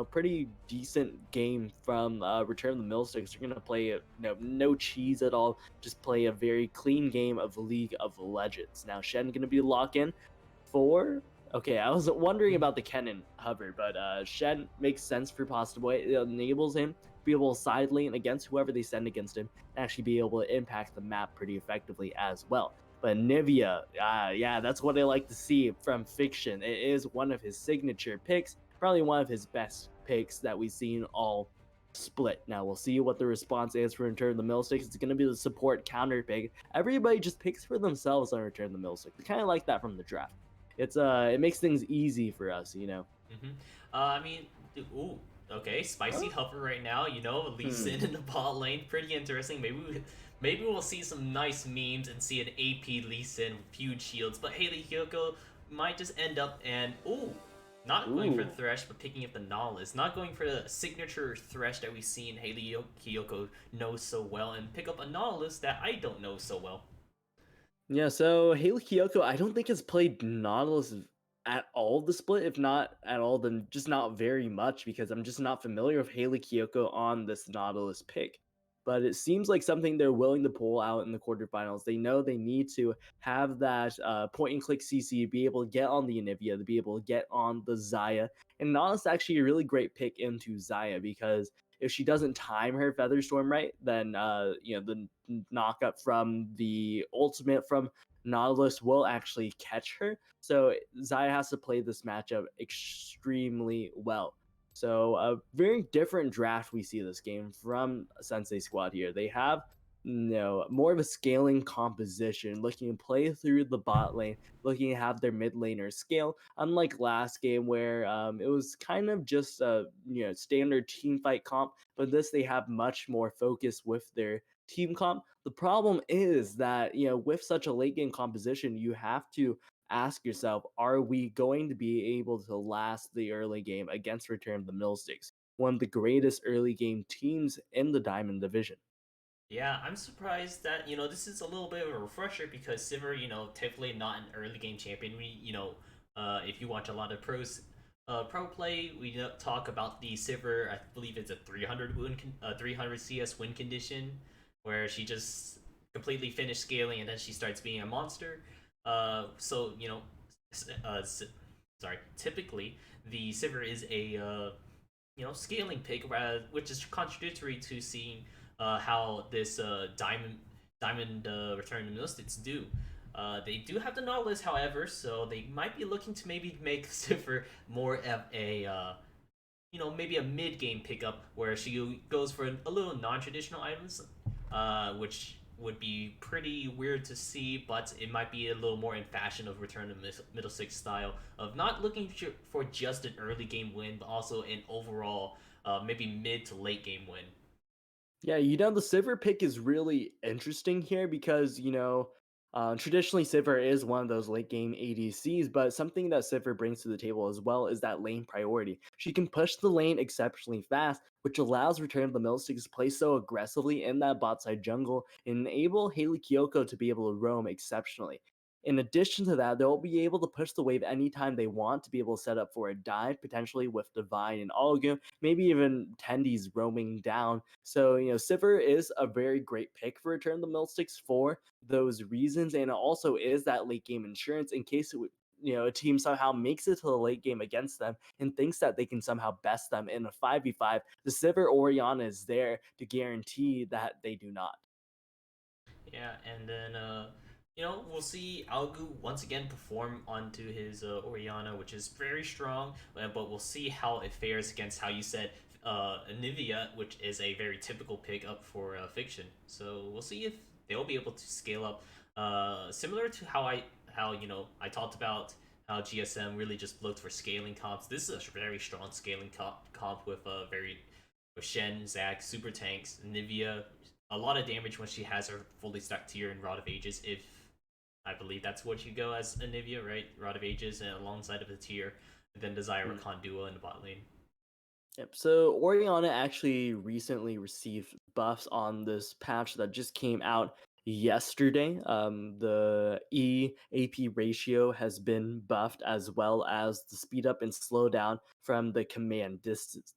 pretty decent game from Return of the Millsticks. They're going to play no cheese at all, just play a very clean game of League of Legends. Now, Shen going to be lock-in for... Okay, I was wondering about the Kennen hover, but Shen makes sense for Pasta Boy. It enables him to be able to side lane against whoever they send against him and actually be able to impact the map pretty effectively as well. But Nivea, yeah, that's what I like to see from Fiction. It is one of his signature picks, probably one of his best picks that we've seen all split. Now we'll see what the response is for Return of the Millsticks. It's going to be the support counter pick. Everybody just picks for themselves on Return of the Millsticks. I kind of like that from the draft. It makes things easy for us, I mean, ooh, okay, spicy hover right now. Lee Sin in the bot lane, pretty interesting. Maybe we'll see some nice memes and see an AP Lee Sin with huge shields. But Haley Kyoko might just end up and not going for the Thresh, but picking up the Nautilus. Not going for the signature Thresh that we've seen Haley Kyoko knows so well, and pick up a Nautilus that I don't know so well. Yeah, so Haley Kyoko, I don't think has played Nautilus at all the split. If not at all, then just not very much, because I'm just not familiar with Haley Kyoko on this Nautilus pick. But it seems like something they're willing to pull out in the quarterfinals. They know they need to have that point-and-click CC, be able to get on the Anivia, to be able to get on the Xayah. And Nautilus is actually a really great pick into Xayah, because if she doesn't time her Featherstorm right, then the knockup from the ultimate from Nautilus will actually catch her. So Xayah has to play this matchup extremely well. So a very different draft we see this game from Sensei Squad here. They have No, more of a scaling composition, looking to play through the bot lane, looking to have their mid laners scale. Unlike last game where it was kind of just a standard team fight comp, but this they have much more focus with their team comp. The problem is that with such a late game composition, you have to ask yourself, are we going to be able to last the early game against Return of the Millsticks, one of the greatest early game teams in the Diamond Division? Yeah, I'm surprised that this is a little bit of a refresher because Sivir, typically not an early game champion. If you watch a lot of pro play, we talk about the Sivir. I believe it's a 300 CS win condition, where she just completely finished scaling and then she starts being a monster. So sorry. Typically, the Sivir is a scaling pick, which is contradictory to seeing how this diamond return to Mystics do. They do have the Nautilus, however, so they might be looking to maybe make Cipher more of a maybe a mid game pickup where she goes for a little non traditional items, which would be pretty weird to see, but it might be a little more in fashion of Return to Middle Six style of not looking for just an early game win, but also an overall maybe mid to late game win. Yeah, the Sivir pick is really interesting here because, traditionally Sivir is one of those late game ADCs, but something that Sivir brings to the table as well is that lane priority. She can push the lane exceptionally fast, which allows Return of the Millsticks to play so aggressively in that bot side jungle and enable Haley Kiyoko to be able to roam exceptionally. In addition to that, they'll be able to push the wave anytime they want to be able to set up for a dive, potentially with Divine and Olga, maybe even Tendy's roaming down. So, Sivir is a very great pick for Return of the Millsticks for those reasons. And it also is that late game insurance in case a team somehow makes it to the late game against them and thinks that they can somehow best them in a 5v5. The Sivir Orianna is there to guarantee that they do not. Yeah, and then we'll see Algu once again perform onto his Oriana, which is very strong. But we'll see how it fares against how you said Anivia, which is a very typical pick up for Fiction. So we'll see if they'll be able to scale up. Similar to how I talked about how GSM really just looked for scaling comps. This is a very strong scaling comp with with Shen, Zac, super tanks, Nivea, a lot of damage when she has her fully stacked tier in Rod of Ages. If I believe that's what you go as Anivia, right? Rod of Ages and alongside of the tier, and then Desire Rakan duo in the bot lane. Yep. So Oriana actually recently received buffs on this patch that just came out yesterday. The E AP ratio has been buffed as well as the speed up and slow down from the command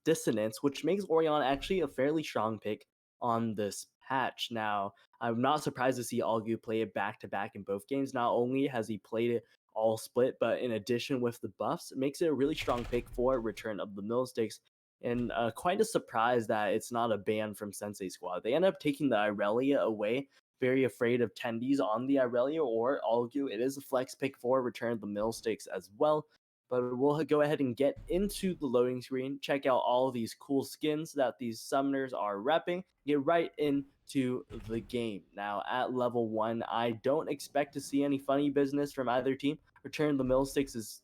dissonance, which makes Oriana actually a fairly strong pick on this patch. Now, I'm not surprised to see Algu play it back to back in both games. Not only has he played it all split, but in addition with the buffs, it makes it a really strong pick for Return of the Millsticks and quite a surprise that it's not a ban from Sensei Squad. They end up taking the Irelia away, very afraid of tendies on the Irelia or Algu. It is a flex pick for Return of the Millsticks as well. But we'll go ahead and get into the loading screen, check out all of these cool skins that these summoners are repping, get right into the game. Now, at level 1, I don't expect to see any funny business from either team. Return of the Millsticks is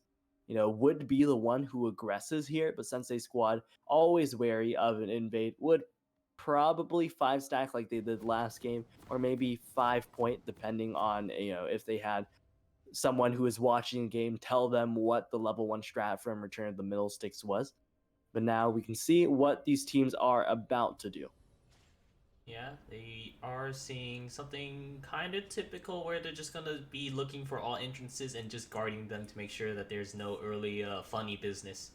would be the one who aggresses here, but Sensei Squad always wary of an invade, would probably 5 stack like they did last game, or maybe 5 point, depending on if they had someone who is watching the game tell them what the level 1 strat from Return of the Middle Sticks was. But now we can see what these teams are about to do. Yeah, they are seeing something kind of typical where they're just gonna be looking for all entrances and just guarding them to make sure that there's no early funny business.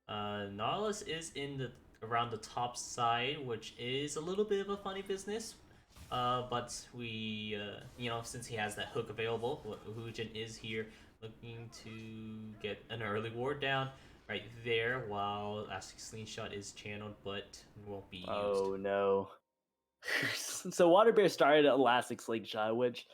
Nautilus is in the around the top side, which is a little bit of a funny business. But since he has that hook available, Hujin is here looking to get an early ward down right there while Elastic Slingshot is channeled but won't be used. Oh no. So Water Bear started Elastic Slingshot, which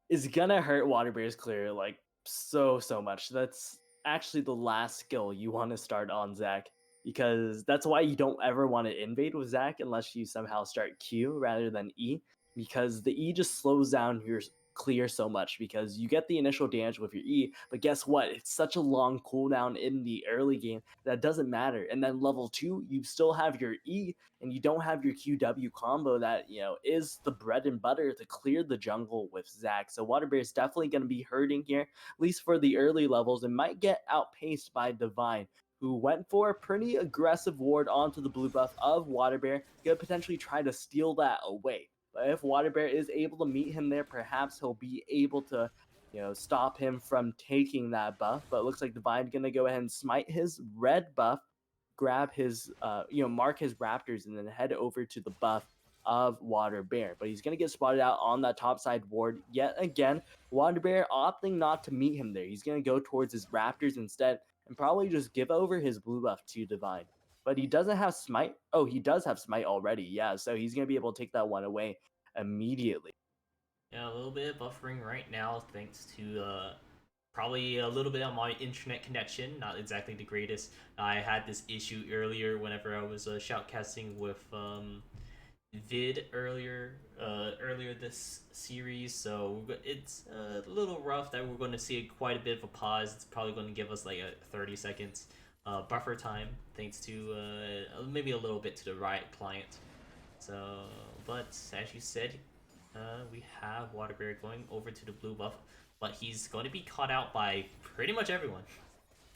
is gonna hurt Water Bear's clear like so much. That's actually the last skill you want to start on Zac, because that's why you don't ever want to invade with Zac unless you somehow start Q rather than E. because the E just slows down your clear so much because you get the initial damage with your E, but guess what? It's such a long cooldown in the early game that doesn't matter. And then level 2, you still have your E and you don't have your QW combo that, is the bread and butter to clear the jungle with Zac. So Water Bear is definitely going to be hurting here, at least for the early levels, and might get outpaced by Divine, who went for a pretty aggressive ward onto the blue buff of Water Bear, could potentially try to steal that away. But if Water Bear is able to meet him there, perhaps he'll be able to, stop him from taking that buff. But it looks like Divine's gonna go ahead and smite his red buff, grab his, mark his raptors, and then head over to the buff of Water Bear. But he's gonna get spotted out on that top side ward yet again. Water Bear opting not to meet him there. He's gonna go towards his raptors instead and probably just give over his blue buff to Divine. But he doesn't have smite. Oh, he does have smite already. Yeah, so he's gonna be able to take that one away immediately. Yeah, a little bit of buffering right now, thanks to probably a little bit on my internet connection. Not exactly the greatest. I had this issue earlier whenever I was shoutcasting with Vid earlier this series, so it's a little rough that we're going to see quite a bit of a pause. It's probably going to give us like a 30 seconds buffer time, thanks to maybe a little bit to the Riot client. So, but as you said, we have Water Bear going over to the blue buff, but he's going to be caught out by pretty much everyone.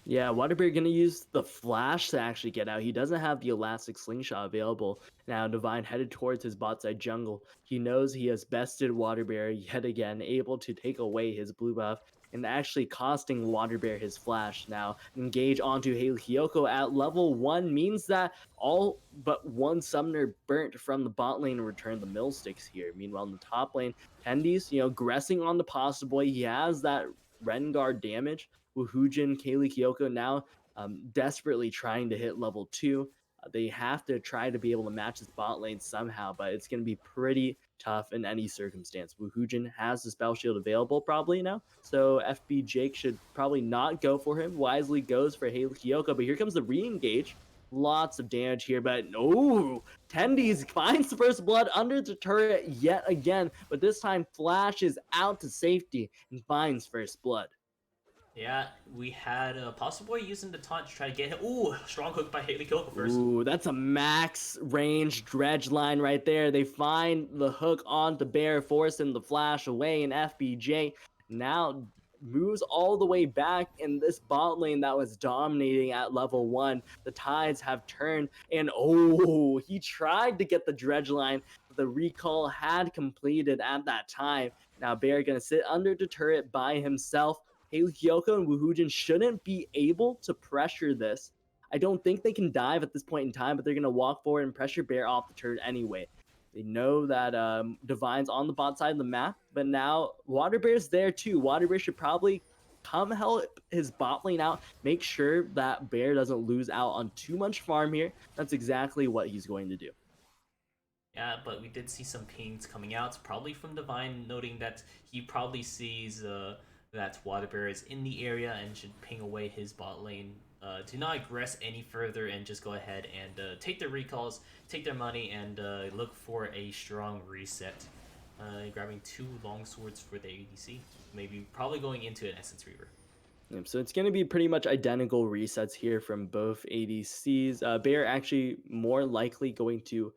Yeah, Water Bear gonna use the flash to actually get out. He doesn't have the elastic slingshot available. Now Divine headed towards his bot side jungle. He knows he has bested Water Bear yet again, able to take away his blue buff and actually costing Water Bear his flash. Now engage onto Haley Hyoko at level 1 means that all but one summoner burnt from the bot lane and returned the mill sticks here. Meanwhile in the top lane, Tendies, gressing on the Pasta Boy. He has that Rengar damage. Woohoojin, Kaylee Kyoko now desperately trying to hit level 2. They have to try to be able to match this bot lane somehow, but it's going to be pretty tough in any circumstance. Woohoojin has the spell shield available probably now, so FB Jake should probably not go for him. Wisely goes for Haley Kyoko, but here comes the re-engage. Lots of damage here, but no, Tendies finds the first blood under the turret yet again, but this time flashes out to safety and finds first blood. Yeah, we had Possible Boy using the taunt to try to get him. Ooh, strong hook by Haley Kyoko first. Ooh, that's a max range dredge line right there. They find the hook onto Bear, forcing the flash away, and FBJ now moves all the way back in this bot lane that was dominating at level 1. The tides have turned, and oh, he tried to get the dredge line, but the recall had completed at that time. Now Bear gonna sit under the turret by himself. Haley Kyoko and Woohoojin shouldn't be able to pressure this. I don't think they can dive at this point in time, but they're going to walk forward and pressure Bear off the turret anyway. They know that Divine's on the bot side of the map, but now Water Bear's there too. Water Bear should probably come help his bot lane out, make sure that Bear doesn't lose out on too much farm here. That's exactly what he's going to do. Yeah, but we did see some pings coming out, probably from Divine, noting that he probably sees that Water Bear is in the area and should ping away his bot lane. Do not aggress any further and just go ahead and take their recalls, take their money, and look for a strong reset. Grabbing 2 long swords for the ADC. Maybe probably going into an Essence Reaver. Yep, so it's going to be pretty much identical resets here from both ADCs. Bear actually more likely going to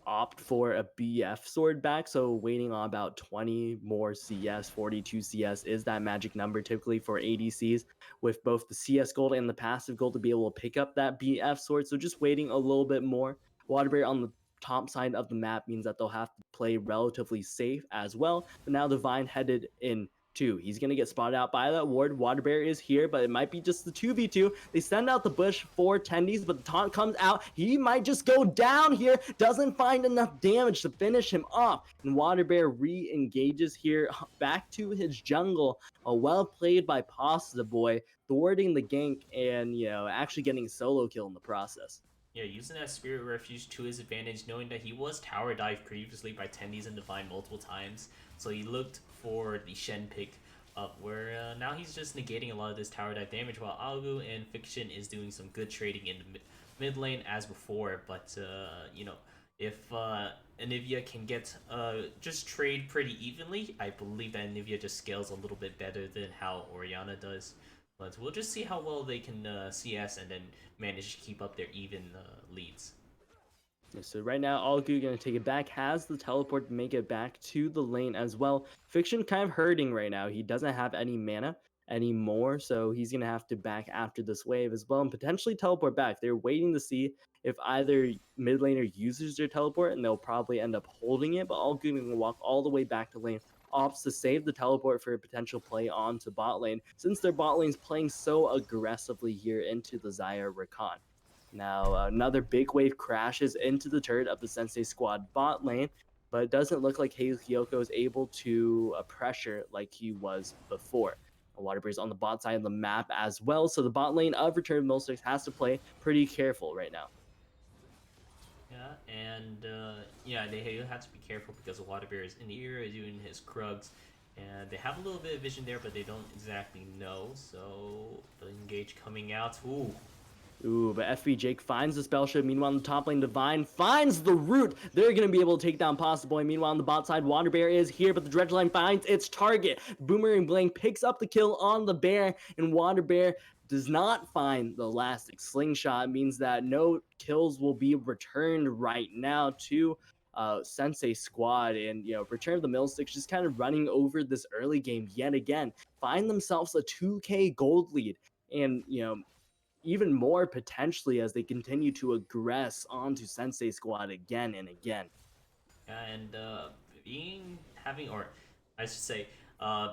opt for a BF sword back, so waiting on about 20 more CS. 42 CS is that magic number typically for ADCs, with both the CS gold and the passive gold to be able to pick up that BF sword, so just waiting a little bit more. Water Bear on the top side of the map means that they'll have to play relatively safe as well, but now Divine headed in too. He's going to get spotted out by that ward. Water Bear is here, but it might be just the 2v2. They send out the bush for Tendies, but the taunt comes out. He might just go down here. Doesn't find enough damage to finish him off. And Water Bear re-engages here back to his jungle. Well played by Pasta Boy, thwarting the gank and, actually getting a solo kill in the process. Yeah, using that Spirit Refuge to his advantage, knowing that he was tower dived previously by Tendies and Divine multiple times. So he looked for the Shen pick up, where now he's just negating a lot of this tower dive damage, while Algu and Fiction is doing some good trading in the mid lane as before. But, if Anivia can get just trade pretty evenly, I believe that Anivia just scales a little bit better than how Oriana does. But we'll just see how well they can CS and then manage to keep up their even leads. Yeah, so right now, Algu gonna take it back, has the teleport to make it back to the lane as well. Fiction kind of hurting right now. He doesn't have any mana anymore, so he's gonna have to back after this wave as well and potentially teleport back. They're waiting to see if either mid laner uses their teleport, and they'll probably end up holding it, but Algu gonna walk all the way back to lane. Opts to save the teleport for a potential play onto bot lane, since their bot lane's playing so aggressively here into the Xayah Rakan. Now, another big wave crashes into the turret of the Sensei squad bot lane, but it doesn't look like Kyoko is able to pressure like he was before. Waterbury's on the bot side of the map as well, so the bot lane of Return of Millsticks has to play pretty careful right now. Yeah, and yeah, they have to be careful because Waterbear is in the area doing his Krugs, and they have a little bit of vision there, but they don't exactly know. So the engage coming out. Ooh, Ooh, but FB Jake finds the spell shield. Meanwhile, on the top lane, Divine finds the root. They're going to be able to take down Pasta Boy. Meanwhile, on the bot side, Water Bear is here, but the Dredge line finds its target. Boomerang Blank picks up the kill on the bear, and Water Bear does not find the elastic slingshot. It means that no kills will be returned right now to Sensei squad. And Return of the Millsticks just kind of running over this early game yet again. Find themselves a 2K gold lead. And even more potentially as they continue to aggress onto Sensei Squad again and again. and being having, or I should say,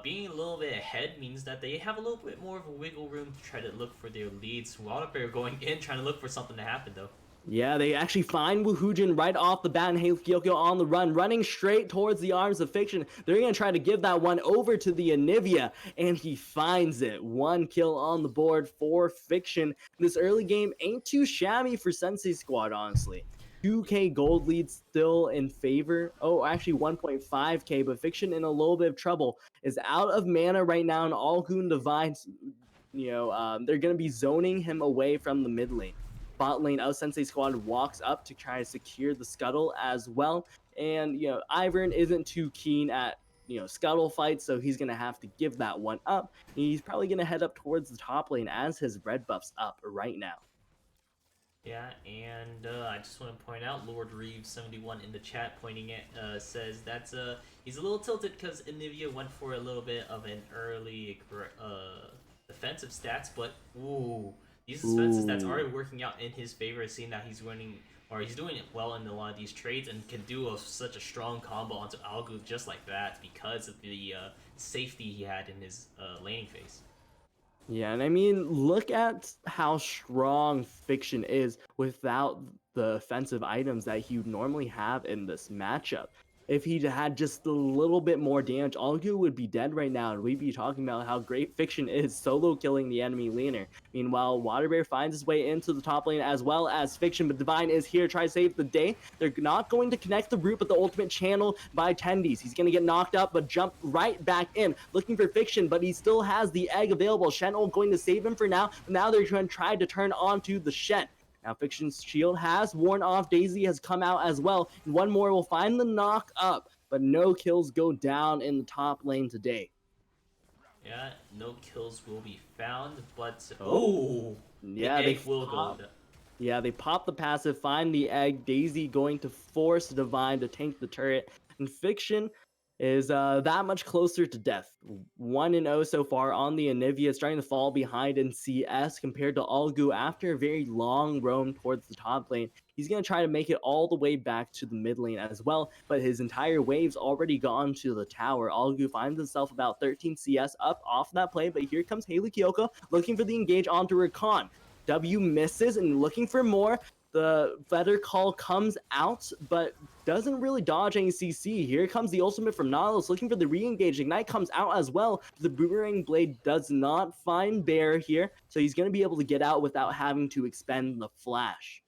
being a little bit ahead means that they have a little bit more of a wiggle room to try to look for their leads. Waterbear going in trying to look for something to happen though. Yeah, they actually find Woohoojin right off the bat, and Kyoko on the run, running straight towards the arms of Fiction. They're going to try to give that one over to the Anivia, and he finds it. One kill on the board for Fiction. This early game ain't too shabby for Sensei Squad, honestly. 2K gold lead still in favor. Oh, actually 1.5K, but Fiction in a little bit of trouble. Is out of mana right now, and all Goon Divines, they're going to be zoning him away from the mid lane. Bot lane of Sensei Squad walks up to try to secure the scuttle as well. And, Ivern isn't too keen at, scuttle fights, so he's going to have to give that one up. He's probably going to head up towards the top lane as his red buff's up right now. Yeah, and I just want to point out, Lord Reeves 71 in the chat pointing at says that's he's a little tilted because Anivia went for a little bit of an early defensive stats, but ooh, these defensive stats are working out in his favor, seeing that he's winning or he's doing it well in a lot of these trades and can do such a strong combo onto Algu just like that because of the safety he had in his laning phase. Yeah, and I mean, look at how strong Fiction is without the offensive items that he would normally have in this matchup. If he had just a little bit more damage, Algu would be dead right now, and we'd be talking about how great Fiction is solo killing the enemy laner. Meanwhile, Waterbear finds his way into the top lane as well as Fiction, but Divine is here to try to save the day. They're not going to connect the root, but the ultimate channel by Tendies. He's going to get knocked up, but jump right back in, looking for Fiction, but he still has the egg available. Shen going to save him for now, but now they're going to try to turn onto the Shen. Now, Fiction's shield has worn off. Daisy has come out as well. And one more will find the knock up, but no kills go down in the top lane today. Yeah, no kills will be found, but yeah, the egg will go down. Yeah, they pop the passive, find the egg. Daisy going to force Divine to tank the turret. And Fiction is that much closer to death. 1-0 so far on the Anivia, starting to fall behind in CS compared to Algu after a very long roam towards the top lane. He's going to try to make it all the way back to the mid lane as well, but his entire wave's already gone to the tower. Algu finds himself about 13 CS up off that play, but here comes Haley Kyoko looking for the engage onto Rakan. W misses and looking for more. The feather call comes out, but doesn't really dodge any CC. Here comes the ultimate from Nautilus, looking for the re-engage. Ignite comes out as well. The Boomerang Blade does not find Bear here, so he's going to be able to get out without having to expend the flash.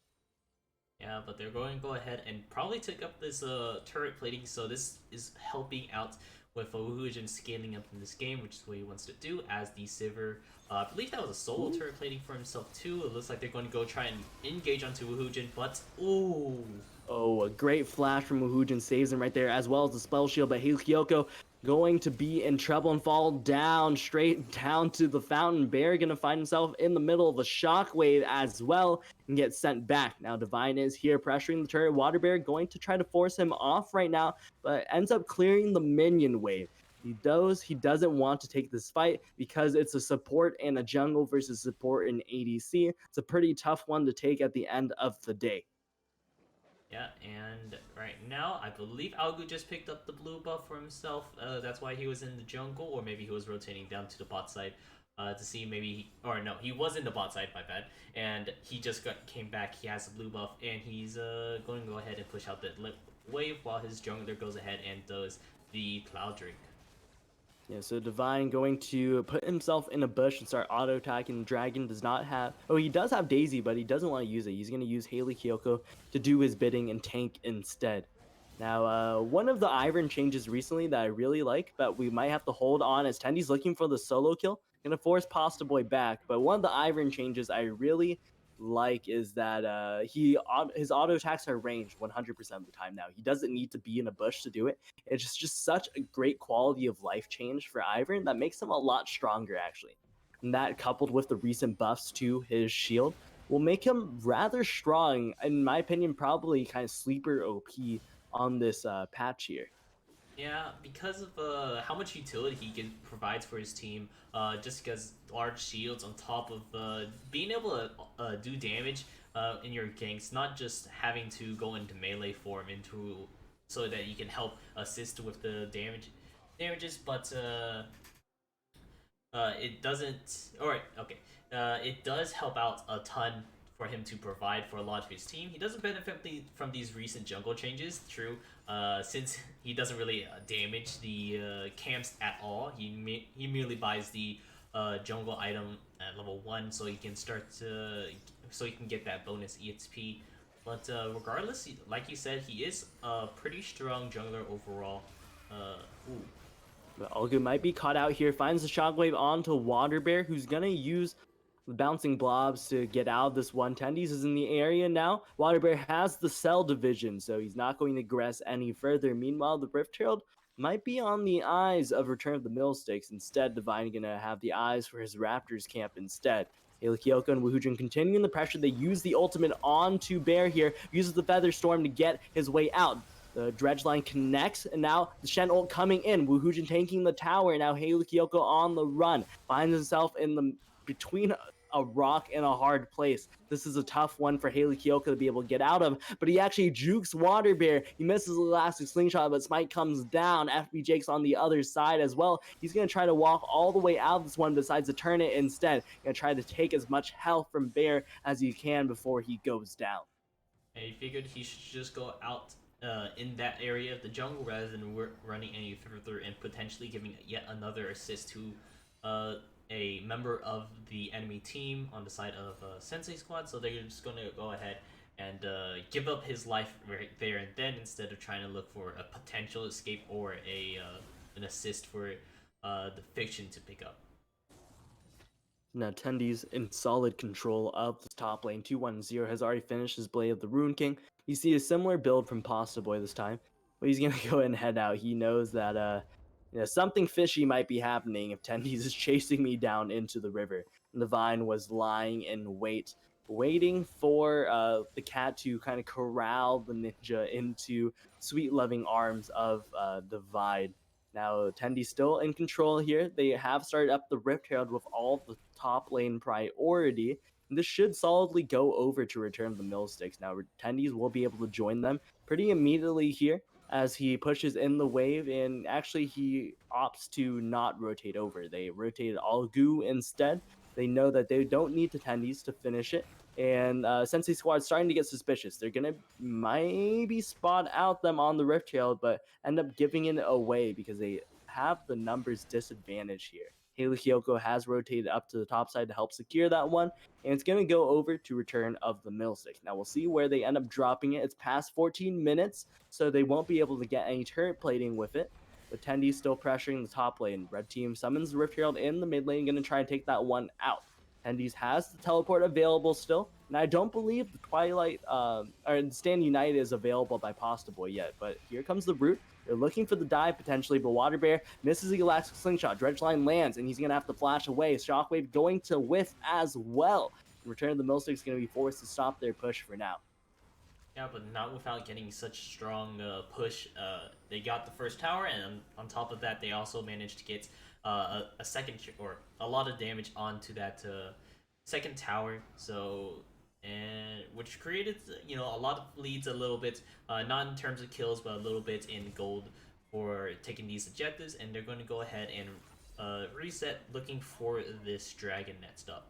Yeah, but they're going to go ahead and probably take up this turret plating, so this is helping out with Woohoojen scaling up in this game, which is what he wants to do as the Sivir. I believe that was a solo turret plating for himself too. It looks like they're going to go try and engage onto Woohoojen, but ooh. Oh, a great flash from Woohoojen saves him right there, as well as the spell shield, but Kyoko going to be in trouble and fall down, straight down to the fountain. Bear gonna find himself in the middle of a shockwave as well and get sent back. Now Divine is here pressuring the turret. Water Bear going to try to force him off right now, but ends up clearing the minion wave. He doesn't want to take this fight because it's a support and a jungle versus support and ADC. It's a pretty tough one to take at the end of the day. Yeah, and right now, I believe Algu just picked up the blue buff for himself. That's why he was in the jungle, or maybe he was rotating down to the bot side to see maybe... Or no, he was in the bot side, my bad. And he just came back, he has the blue buff, and he's going to go ahead and push out the wave while his jungler goes ahead and does the Cloud Drink. Yeah, so Divine going to put himself in a bush and start auto-attacking. Dragon does not have... Oh, he does have Daisy, but he doesn't want to use it. He's going to use Haley Kyoko to do his bidding and tank instead. Now, one of the Ivern changes recently that I really like, but we might have to hold on as Tendy's looking for the solo kill. Going to force Pasta Boy back, but one of the Ivern changes I really like is that his auto attacks are ranged 100% of the time now. He doesn't need to be in a bush to do it. It's just such a great quality of life change for Ivern that makes him a lot stronger actually. And that coupled with the recent buffs to his shield will make him rather strong, in my opinion, probably kind of sleeper OP on this patch here. Yeah, because of how much utility he provides for his team, just because large shields on top of being able to do damage in your ganks, not just having to go into melee form so that you can help assist with the damages, but it doesn't. Alright, okay. It does help out a ton for him to provide for a lot of his team. He doesn't benefit from these recent jungle changes, true, since he doesn't really damage the camps at all. He merely buys the jungle item at level 1 so he can so he can get that bonus EXP. But regardless, like you said, he is a pretty strong jungler overall. Ooh. But Olgu might be caught out here, finds the shockwave onto Water Bear, who's gonna use the bouncing blobs to get out of this one. Tendies is in the area now. Water Bear has the cell division, so he's not going to aggress any further. Meanwhile, the Rift Herald might be on the eyes of Return of the Millsticks. Instead, Divine gonna have the eyes for his Raptors camp instead. Haley Kyoko and Woohoojen continuing the pressure. They use the ultimate onto Bear here, uses the Feather Storm to get his way out. The dredge line connects, and now the Shen ult coming in. Woohoojen tanking the tower, and now Haley Kyoko on the run. Finds himself in the between a rock and a hard place. This is a tough one for Haley Kyoko to be able to get out of, but he actually jukes Water Bear. He misses the elastic slingshot, but Smite comes down. FB Jake's on the other side as well. He's going to try to walk all the way out of this one, decides to turn it instead. Going to try to take as much health from Bear as he can before he goes down. And he figured he should just go out in that area of the jungle rather than running any further and potentially giving yet another assist to a member of the enemy team on the side of Sensei Squad. So they're just going to go ahead and give up his life right there and then instead of trying to look for a potential escape or an assist for the Fiction to pick up. Now Tendy's in solid control of the top lane. 2-1-0 has already finished his Blade of the Rune King. You see a similar build from Pasta Boy this time, but he's gonna go ahead and head out. He knows that something fishy might be happening if Tendy's is chasing me down into the river. And the Vine was lying in wait, waiting for the cat to kind of corral the ninja into sweet loving arms of the Vine. Now, Tendy's still in control here. They have started up the Rift Herald with all the top lane priority. And this should solidly go over to Return of the Millsticks. Now, Tendy's will be able to join them pretty immediately here as he pushes in the wave. And actually, he opts to not rotate over. They rotated Algu instead. They know that they don't need the Tendy's to finish it. And Sensei Squad's starting to get suspicious. They're going to maybe spot out them on the Rift Trail, but end up giving it away because they have the numbers disadvantage here. Haley Kyoko has rotated up to the top side to help secure that one, and it's going to go over to Return of the Millsticks. Now we'll see where they end up dropping it. It's past 14 minutes, so they won't be able to get any turret plating with it. with Tendy still pressuring the top lane. Red team summons the Rift Herald in the mid lane, going to try and take that one out. Tendy's has the teleport available still, and I don't believe the Twilight or Stand United is available by Pasta Boy yet, but here comes the root. They're looking for the dive potentially, but Water Bear misses the Elastic Slingshot. Dredgeline lands, and he's going to have to flash away. Shockwave going to whiff as well. In return, the Millstick's going to be forced to stop their push for now. Yeah, but not without getting such strong push. They got the first tower, and on top of that, they also managed to get a second or a lot of damage onto that second tower. So, and which created a lot of leads a little bit, not in terms of kills, but a little bit in gold for taking these objectives. And they're going to go ahead and reset, looking for this dragon next up.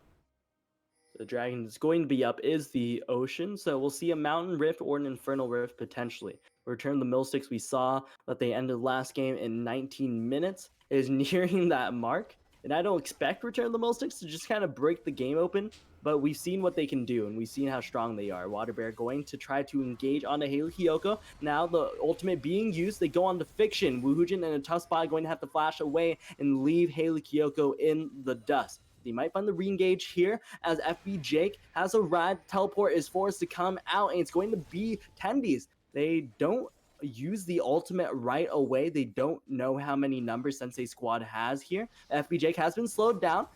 The dragon that's going to be up is the ocean, so we'll see a mountain rift or an infernal rift potentially. Return the Millsticks, we saw that they ended last game in 19 minutes. It is nearing that mark, and I don't expect Return the Millsticks to just kind of break the game open, but we've seen what they can do, and we've seen how strong they are. Water Bear going to try to engage onto Haley Kyoko. Now the ultimate being used, they go on to Fiction. Woohoojin and a tough spot going to have to flash away and leave Haley Kyoko in the dust. They might find the re-engage here as FB Jake has arrived. Teleport is forced to come out, and it's going to be Tendies. They don't use the ultimate right away. They don't know how many numbers Sensei Squad has here. FB Jake has been slowed down.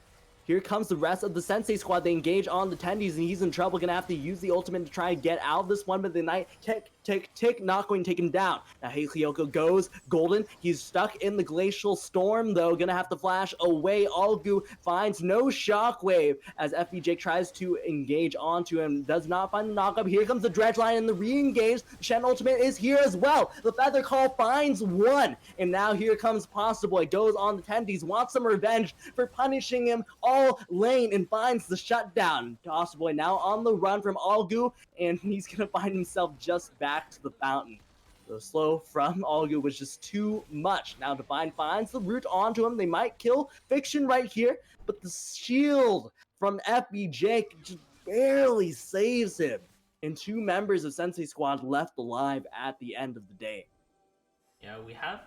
Here comes the rest of the Sensei Squad. They engage on the Tendies, and he's in trouble. Gonna have to use the ultimate to try and get out of this one, but the Knight, tick, not going to take him down. Now, Hey Kyoko goes golden. He's stuck in the Glacial Storm, though. Gonna have to flash away. Algu finds no shockwave as FB Jake tries to engage onto him. Does not find the knockup. Here comes the Dredge Line and the re-engage. Shen ultimate is here as well. The Feather Call finds one. And now here comes Pasta Boy. Goes on the Tendies. Wants some revenge for punishing him all lane and finds the shutdown. Pasta Boy now on the run from Algu, and he's gonna find himself just back to the fountain. The slow from Algu was just too much. Now Divine finds the root onto him. They might kill Fiction right here, but the shield from FB Jake just barely saves him. And two members of Sensei Squad left alive at the end of the day. Yeah, we have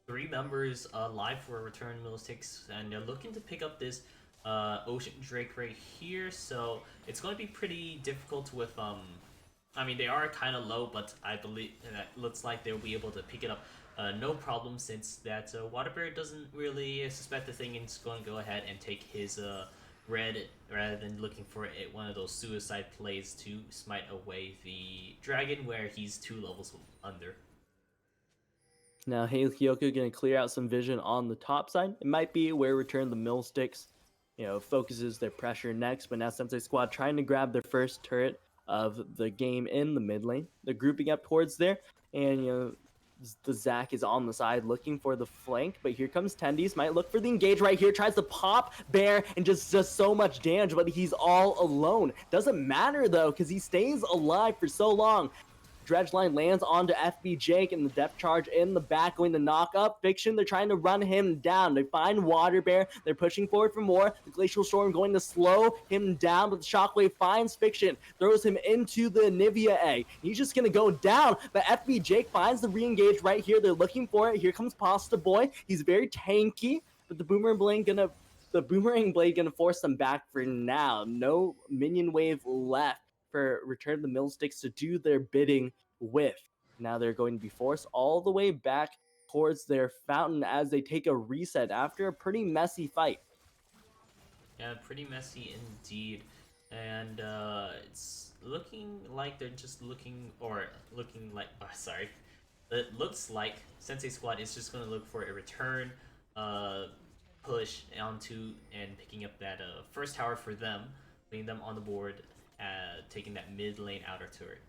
3 members alive for Return Millsticks, and they're looking to pick up this Ocean Drake right here, so it's going to be pretty difficult with I mean, they are kind of low, but I believe that looks like they'll be able to pick it up no problem, since that Water Bear doesn't really suspect the thing and is going to go ahead and take his red rather than looking for one of those suicide plays to smite away the dragon where he's 2 levels under. Now Haley Kyoko gonna clear out some vision on the top side. It might be where Return the Millsticks focuses their pressure next, but now Sensei Squad trying to grab their first turret of the game in the mid lane. They're grouping up towards there, and the Zac is on the side looking for the flank, but here comes Tendies, might look for the engage right here, tries to pop Bear and just does so much damage, but he's all alone. Doesn't matter though, because he stays alive for so long. Dredge Line lands onto FB Jake, and the depth charge in the back going to knock up Fiction. They're trying to run him down. They find Water Bear. They're pushing forward for more. The Glacial Storm going to slow him down, but the Shockwave finds Fiction, throws him into the Nivea egg. He's just going to go down, but FB Jake finds the re-engage right here. They're looking for it. Here comes Pasta Boy. He's very tanky, but the Boomerang Blade gonna force them back for now. No minion wave left for Return the Millsticks to do their bidding with. Now they're going to be forced all the way back towards their fountain as they take a reset after a pretty messy fight. Yeah, pretty messy indeed. And it's looking like they're just looking like, sorry. It looks like Sensei Squad is just going to look for a return push onto and picking up that first tower for them, putting them on the board, taking that mid lane outer turret.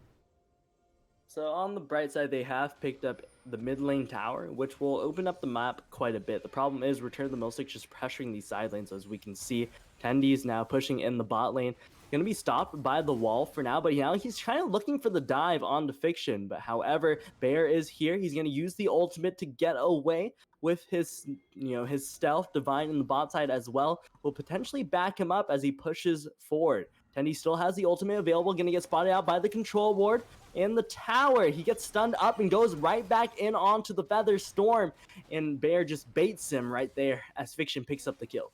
So on the bright side, they have picked up the mid lane tower, which will open up the map quite a bit. The problem is Return of the Millsticks just pressuring these side lanes, as we can see. Tendies now pushing in the bot lane. Going to be stopped by the wall for now, but now he's kind of looking for the dive onto Fiction. But however, Bear is here. He's going to use the ultimate to get away with his, his stealth. Divine in the bot side as well will potentially back him up as he pushes forward. Tendy still has the ultimate available, going to get spotted out by the control ward. in the tower. He gets stunned up and goes right back in onto the Feather Storm, and Bear just baits him right there as Fiction picks up the kill.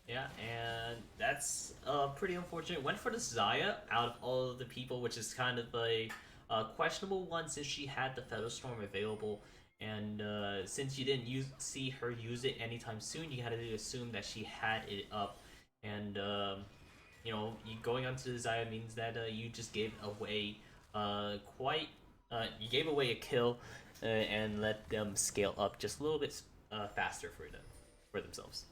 Yeah, and that's pretty unfortunate. Went for the Zaya out of all of the people, which is kind of a questionable one since she had the Featherstorm available. And since you didn't see her use it anytime soon, you had to assume that she had it up. And, you going onto the Zaya means that you just gave away you gave away a kill and let them scale up just a little bit faster for themselves.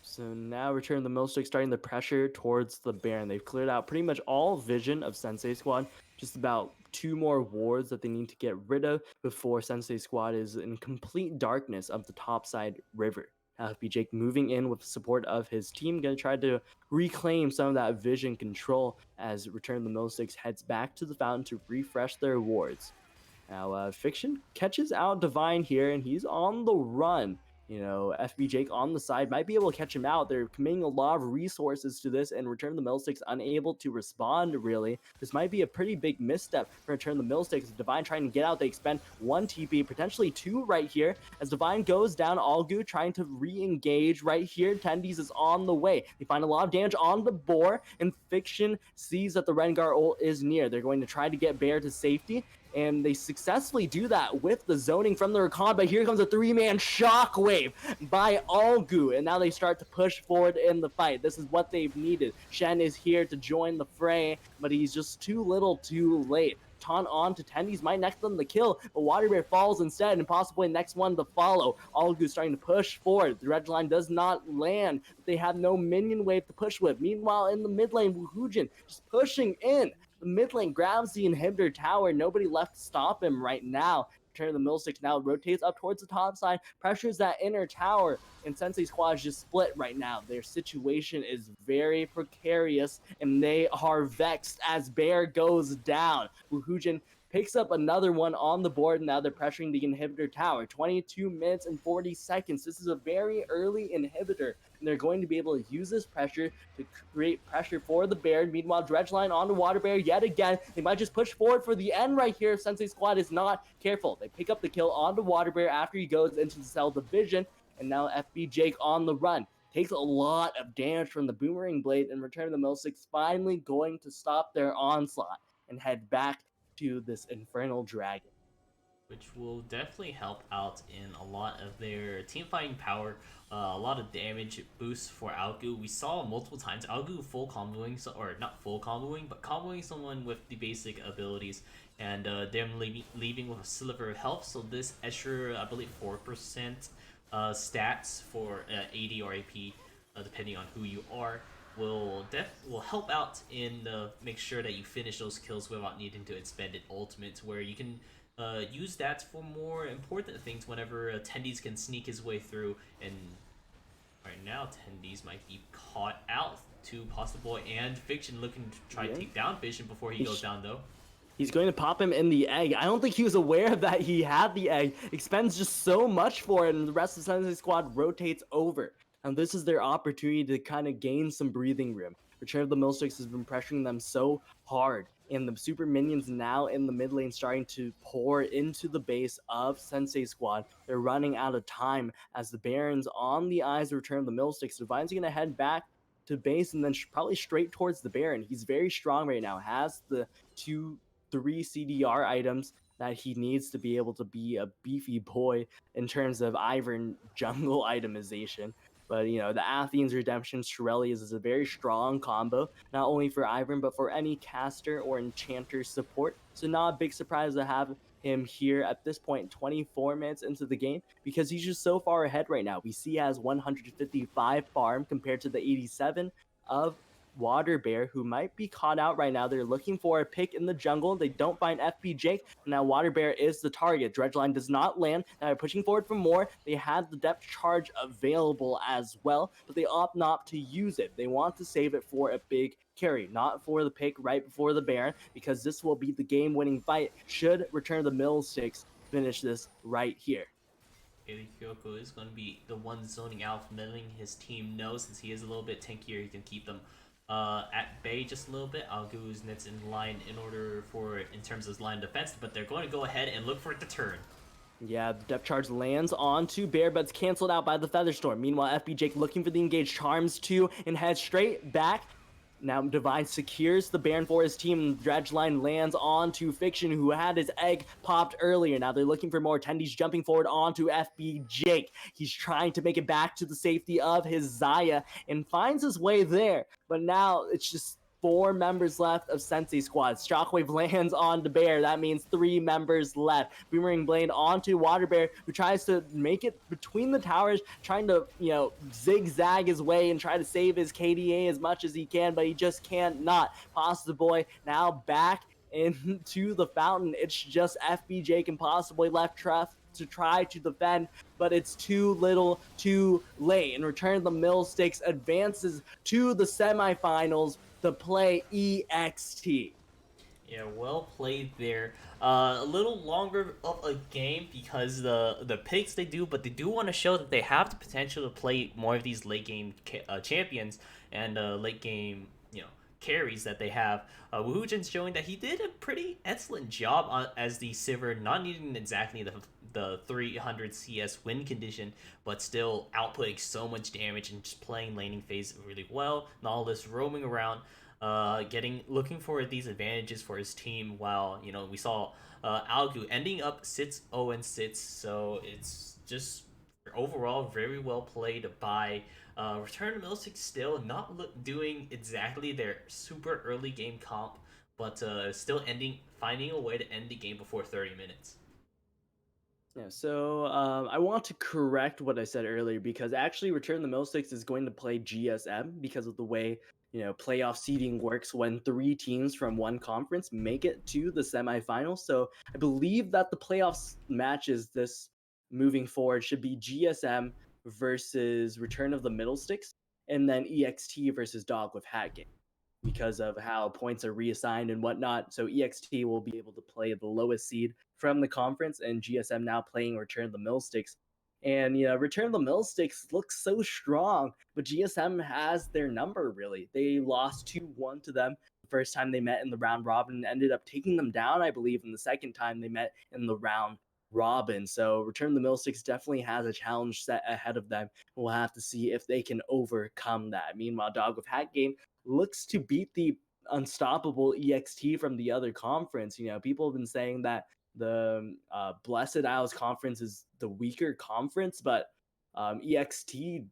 So now Return the Millstick starting the pressure towards the Baron. They've cleared out pretty much all vision of Sensei Squad. Just about 2 more wards that they need to get rid of before Sensei Squad is in complete darkness of the topside river. FB Jake moving in with the support of his team, going to try to reclaim some of that vision control as Return the Millsticks heads back to the fountain to refresh their wards. Now, Fiction catches out Divine here, and he's on the run. FB Jake on the side might be able to catch him out. They're committing a lot of resources to this, and Return of the Millsticks unable to respond, really. This might be a pretty big misstep for Return of the Millsticks. Divine trying to get out. They expend 1 TP, potentially 2 right here, as Divine goes down. Algu trying to re-engage right here. Tendies is on the way. They find a lot of damage on the boar, and Fiction sees that the Rengar ult is near. They're going to try to get Bear to safety, and they successfully do that with the zoning from the Rakan, but here comes a 3-man shockwave by Algu, and now they start to push forward in the fight. This is what they've needed. Shen is here to join the fray, but he's just too little too late. Taunt on to Tendies might next them the kill, but Water Bear falls instead, and possibly next one to follow. Algu starting to push forward. The red line does not land. They have no minion wave to push with. Meanwhile, in the mid lane, Wuhujin just pushing in. The mid lane grabs the inhibitor tower. Nobody left to stop him right now. Return of the Millsticks now rotates up towards the top side, pressures that inner tower, and Sensei Squad is just split right now. Their situation is very precarious, and they are vexed as Bear goes down. Wuhujin picks up another one on the board. Now they're pressuring the inhibitor tower. 22 minutes and 40 seconds. This is a very early inhibitor, and they're going to be able to use this pressure to create pressure for the Bear. Meanwhile, Dredgeline on the Water Bear yet again. They might just push forward for the end right here if Sensei Squad is not careful. They pick up the kill on the Water Bear after he goes into the cell division, and now FB Jake on the run. Takes a lot of damage from the Boomerang Blade, and Return of the Millsticks finally going to stop their onslaught and head back to this Infernal Dragon. Which will definitely help out in a lot of their team fighting power, a lot of damage boosts for Algu. We saw multiple times Algu full comboing, or not full comboing, but comboing someone with the basic abilities, and them leaving with a sliver of health. So this extra, I believe, 4% stats for AD or AP, depending on who you are, will help out in make sure that you finish those kills without needing to expend an ultimate, where you can use that for more important things whenever Tendies can sneak his way through. And right now Tendies might be caught out to Possible and Fiction looking to try to take down Vision before he goes down though. He's going to pop him in the egg. I don't think he was aware of that he had the egg. Expends just so much for it, and the rest of the Sensei Squad rotates over. And this is their opportunity to kind of gain some breathing room. Return of the Millsticks has been pressuring them so hard, and the super minions now in the mid lane starting to pour into the base of Sensei Squad. They're running out of time as the Barons on the eyes of Return of the Millsticks. Divine's going to head back to base and then probably straight towards the Baron. He's very strong right now, has the 2-3 CDR items that he needs to be able to be a beefy boy in terms of Ivern jungle itemization. But, the Athene's Redemption Shirelius is a very strong combo, not only for Ivern, but for any caster or enchanter support. So not a big surprise to have him here at this point, 24 minutes into the game, because he's just so far ahead right now. We see he has 155 farm compared to the 87 of Water Bear, who might be caught out right now. They're looking for a pick in the jungle. They don't find FB Jake. Now Water Bear is the target. Dredgeline does not land. Now they're pushing forward for more. They have the depth charge available as well, but they opt not to use it. They want to save it for a big carry, not for the pick right before the Baron, because this will be the game-winning fight should Return of the Millsticks finish this right here. Kyoko is going to be the one zoning out, letting his team know, since he is a little bit tankier, he can keep them at bay just a little bit. Algu's nets in line in terms of line defense, but they're going to go ahead and look for it to turn. Yeah, the depth charge lands onto Bear, but it's canceled out by the Featherstorm. Meanwhile, FB Jake looking for the engage, charms 2 and heads straight back. Now Divine secures the Baron for his team. Dredge line lands onto Fiction, who had his egg popped earlier. Now they're looking for more. Tendy's jumping forward onto FB Jake. He's trying to make it back to the safety of his Zaya and finds his way there. But now it's just 4 members left of Sensei Squad. Shockwave lands on the Bear. That means 3 members left. Boomerang Blade onto Water Bear, who tries to make it between the towers, trying to, zigzag his way and try to save his KDA as much as he can, but he just can't not. Pasta Boy now back into the fountain. It's just FB Jake and Pasta Boy left to try to defend, but it's too little too late. In return, the Millsticks advances to the semifinals to play EXT. Yeah, well played there. A little longer of a game because the picks they do, but they do want to show that they have the potential to play more of these late game champions and late game carries that they have. Woohoojan's showing that he did a pretty excellent job as the Sivir, not needing exactly the 300 CS win condition, but still outputting so much damage and just playing laning phase really well. Nautilus roaming around, looking for these advantages for his team, while we saw Algu ending up sits 0-6. So it's just overall very well played by Return to Milstic. Still not doing exactly their super early game comp, but still finding a way to end the game before 30 minutes. Yeah, so I want to correct what I said earlier, because actually Return the Millsticks is going to play GSM because of the way playoff seeding works when 3 teams from one conference make it to the semifinals. So I believe that the playoffs matches this moving forward should be GSM versus Return of the Middlesticks, and then EXT versus Dog with Hat Game, because of how points are reassigned and whatnot. So EXT will be able to play the lowest seed from the conference, and GSM now playing Return of the Millsticks. And Return of the Millsticks looks so strong, but GSM has their number really. They lost 2-1 to them the first time they met in the round robin, and ended up taking them down, I believe, in the second time they met in the round robin. So Return of the Millsticks definitely has a challenge set ahead of them. We'll have to see if they can overcome that. Meanwhile, Dog with Hat Game looks to beat the unstoppable EXT from the other conference. People have been saying that the Blessed Isles conference is the weaker conference, but EXT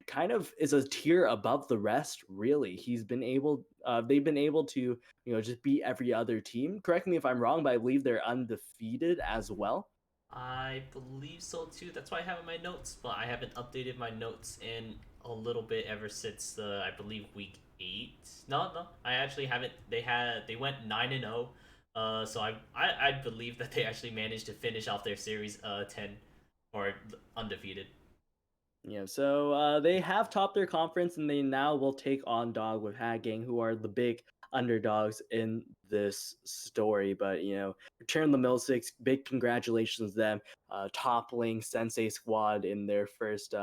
kind of is a tier above the rest, really. They've been able to just beat every other team. Correct me if I'm wrong, but I believe they're undefeated as well. I believe so too. That's why I have in my notes, but I haven't updated my notes in a little bit ever since I believe week 8. No, I actually haven't. They went 9-0. So I believe that they actually managed to finish off their series 10 or undefeated. So they have topped their conference, and they now will take on Dog with Hat Gang, who are the big underdogs in this story. But Return the Millsticks, big congratulations to them, toppling Sensei Squad in their first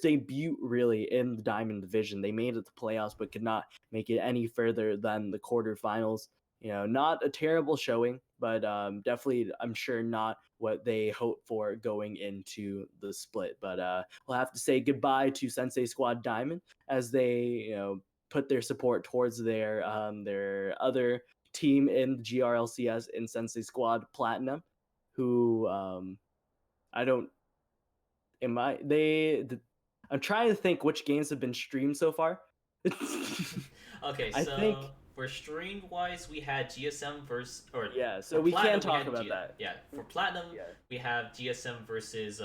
debut really in the Diamond Division. They made it to playoffs, but could not make it any further than the quarterfinals. Not a terrible showing, but definitely, I'm sure, not what they hoped for going into the split. But we'll have to say goodbye to Sensei Squad Diamond as they, put their support towards their other team in the GRLCS in Sensei Squad Platinum, who I don't. Am I? I'm trying to think which games have been streamed so far. Okay, I so think for stream wise, we had GSM versus so we Platinum, can talk about that. Yeah, for Platinum, Yeah. we have GSM versus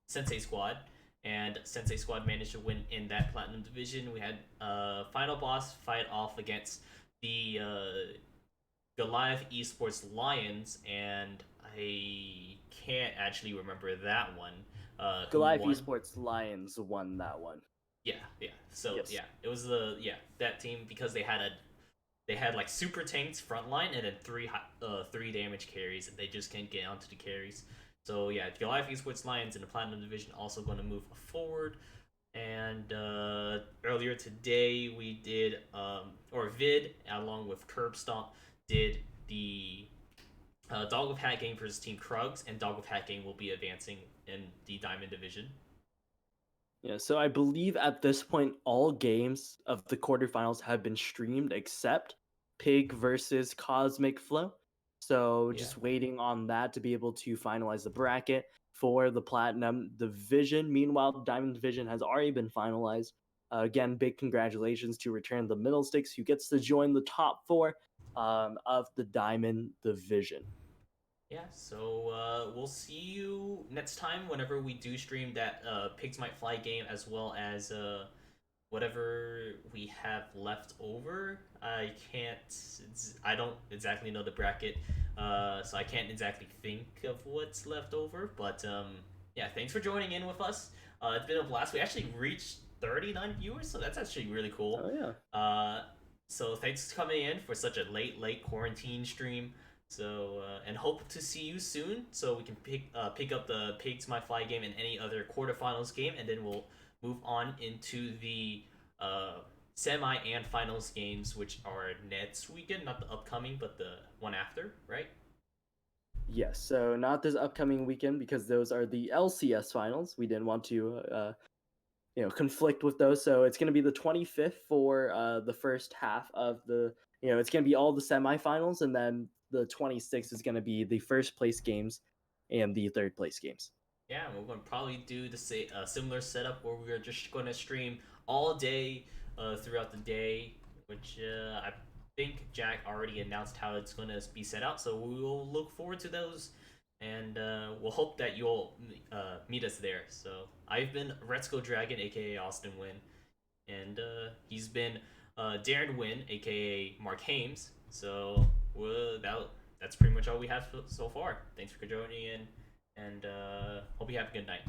Sensei Squad, and Sensei Squad managed to win in that Platinum division. We had final boss fight off against the Goliath Esports Lions, and I can't actually remember that one. Goliath Esports Lions won that one. Yeah. So Yes. yeah, it was that team, because they had like super tanks frontline and then three damage carries, and they just can't get onto the carries. So yeah, Goliath Esports Lions in the Platinum division also going to move forward. And earlier today we did or Vid along with Curb Stomp did the Dog with Hat Gang versus Team Krugs, and Dog with Hat Gang will be advancing in the Diamond Division. Yeah, so I believe at this point all games of the quarterfinals have been streamed except Pig versus Cosmic Flow. So Yeah. just waiting on that to be able to finalize the bracket for the Platinum Division. Meanwhile, the Diamond Division has already been finalized. Again, big congratulations to Return the Middle Sticks, who gets to join the top four of the Diamond Division. Yeah, so we'll see you next time whenever we do stream that Pigs Might Fly game, as well as whatever we have left over. I don't exactly know the bracket, so I can't exactly think of what's left over. But yeah, thanks for joining in with us. It's been a blast. We actually reached 39 viewers, so that's actually really cool. Oh yeah. So thanks for coming in for such a late quarantine stream. So and hope to see you soon, so we can pick up the Pigs My Fly game and any other quarterfinals game, and then we'll move on into the semi and finals games, which are next weekend, not the upcoming, but the one after, right? Yes, so not this upcoming weekend because those are the LCS finals. We didn't want to conflict with those. So it's going to be the 25th for the first half of the, it's going to be all the semifinals, and then the 26th is going to be the first place games and the third place games. Yeah, we're going to probably do the similar setup where we're just going to stream all day throughout the day, which I think Jack already announced how it's going to be set out. So we will look forward to those, and we'll hope that you'll meet us there. So I've been Retzko Dragon, aka Austin Wynn, and he's been Darren Wynn, aka Mark Hames. So that's pretty much all we have so far. Thanks for joining in, and hope you have a good night.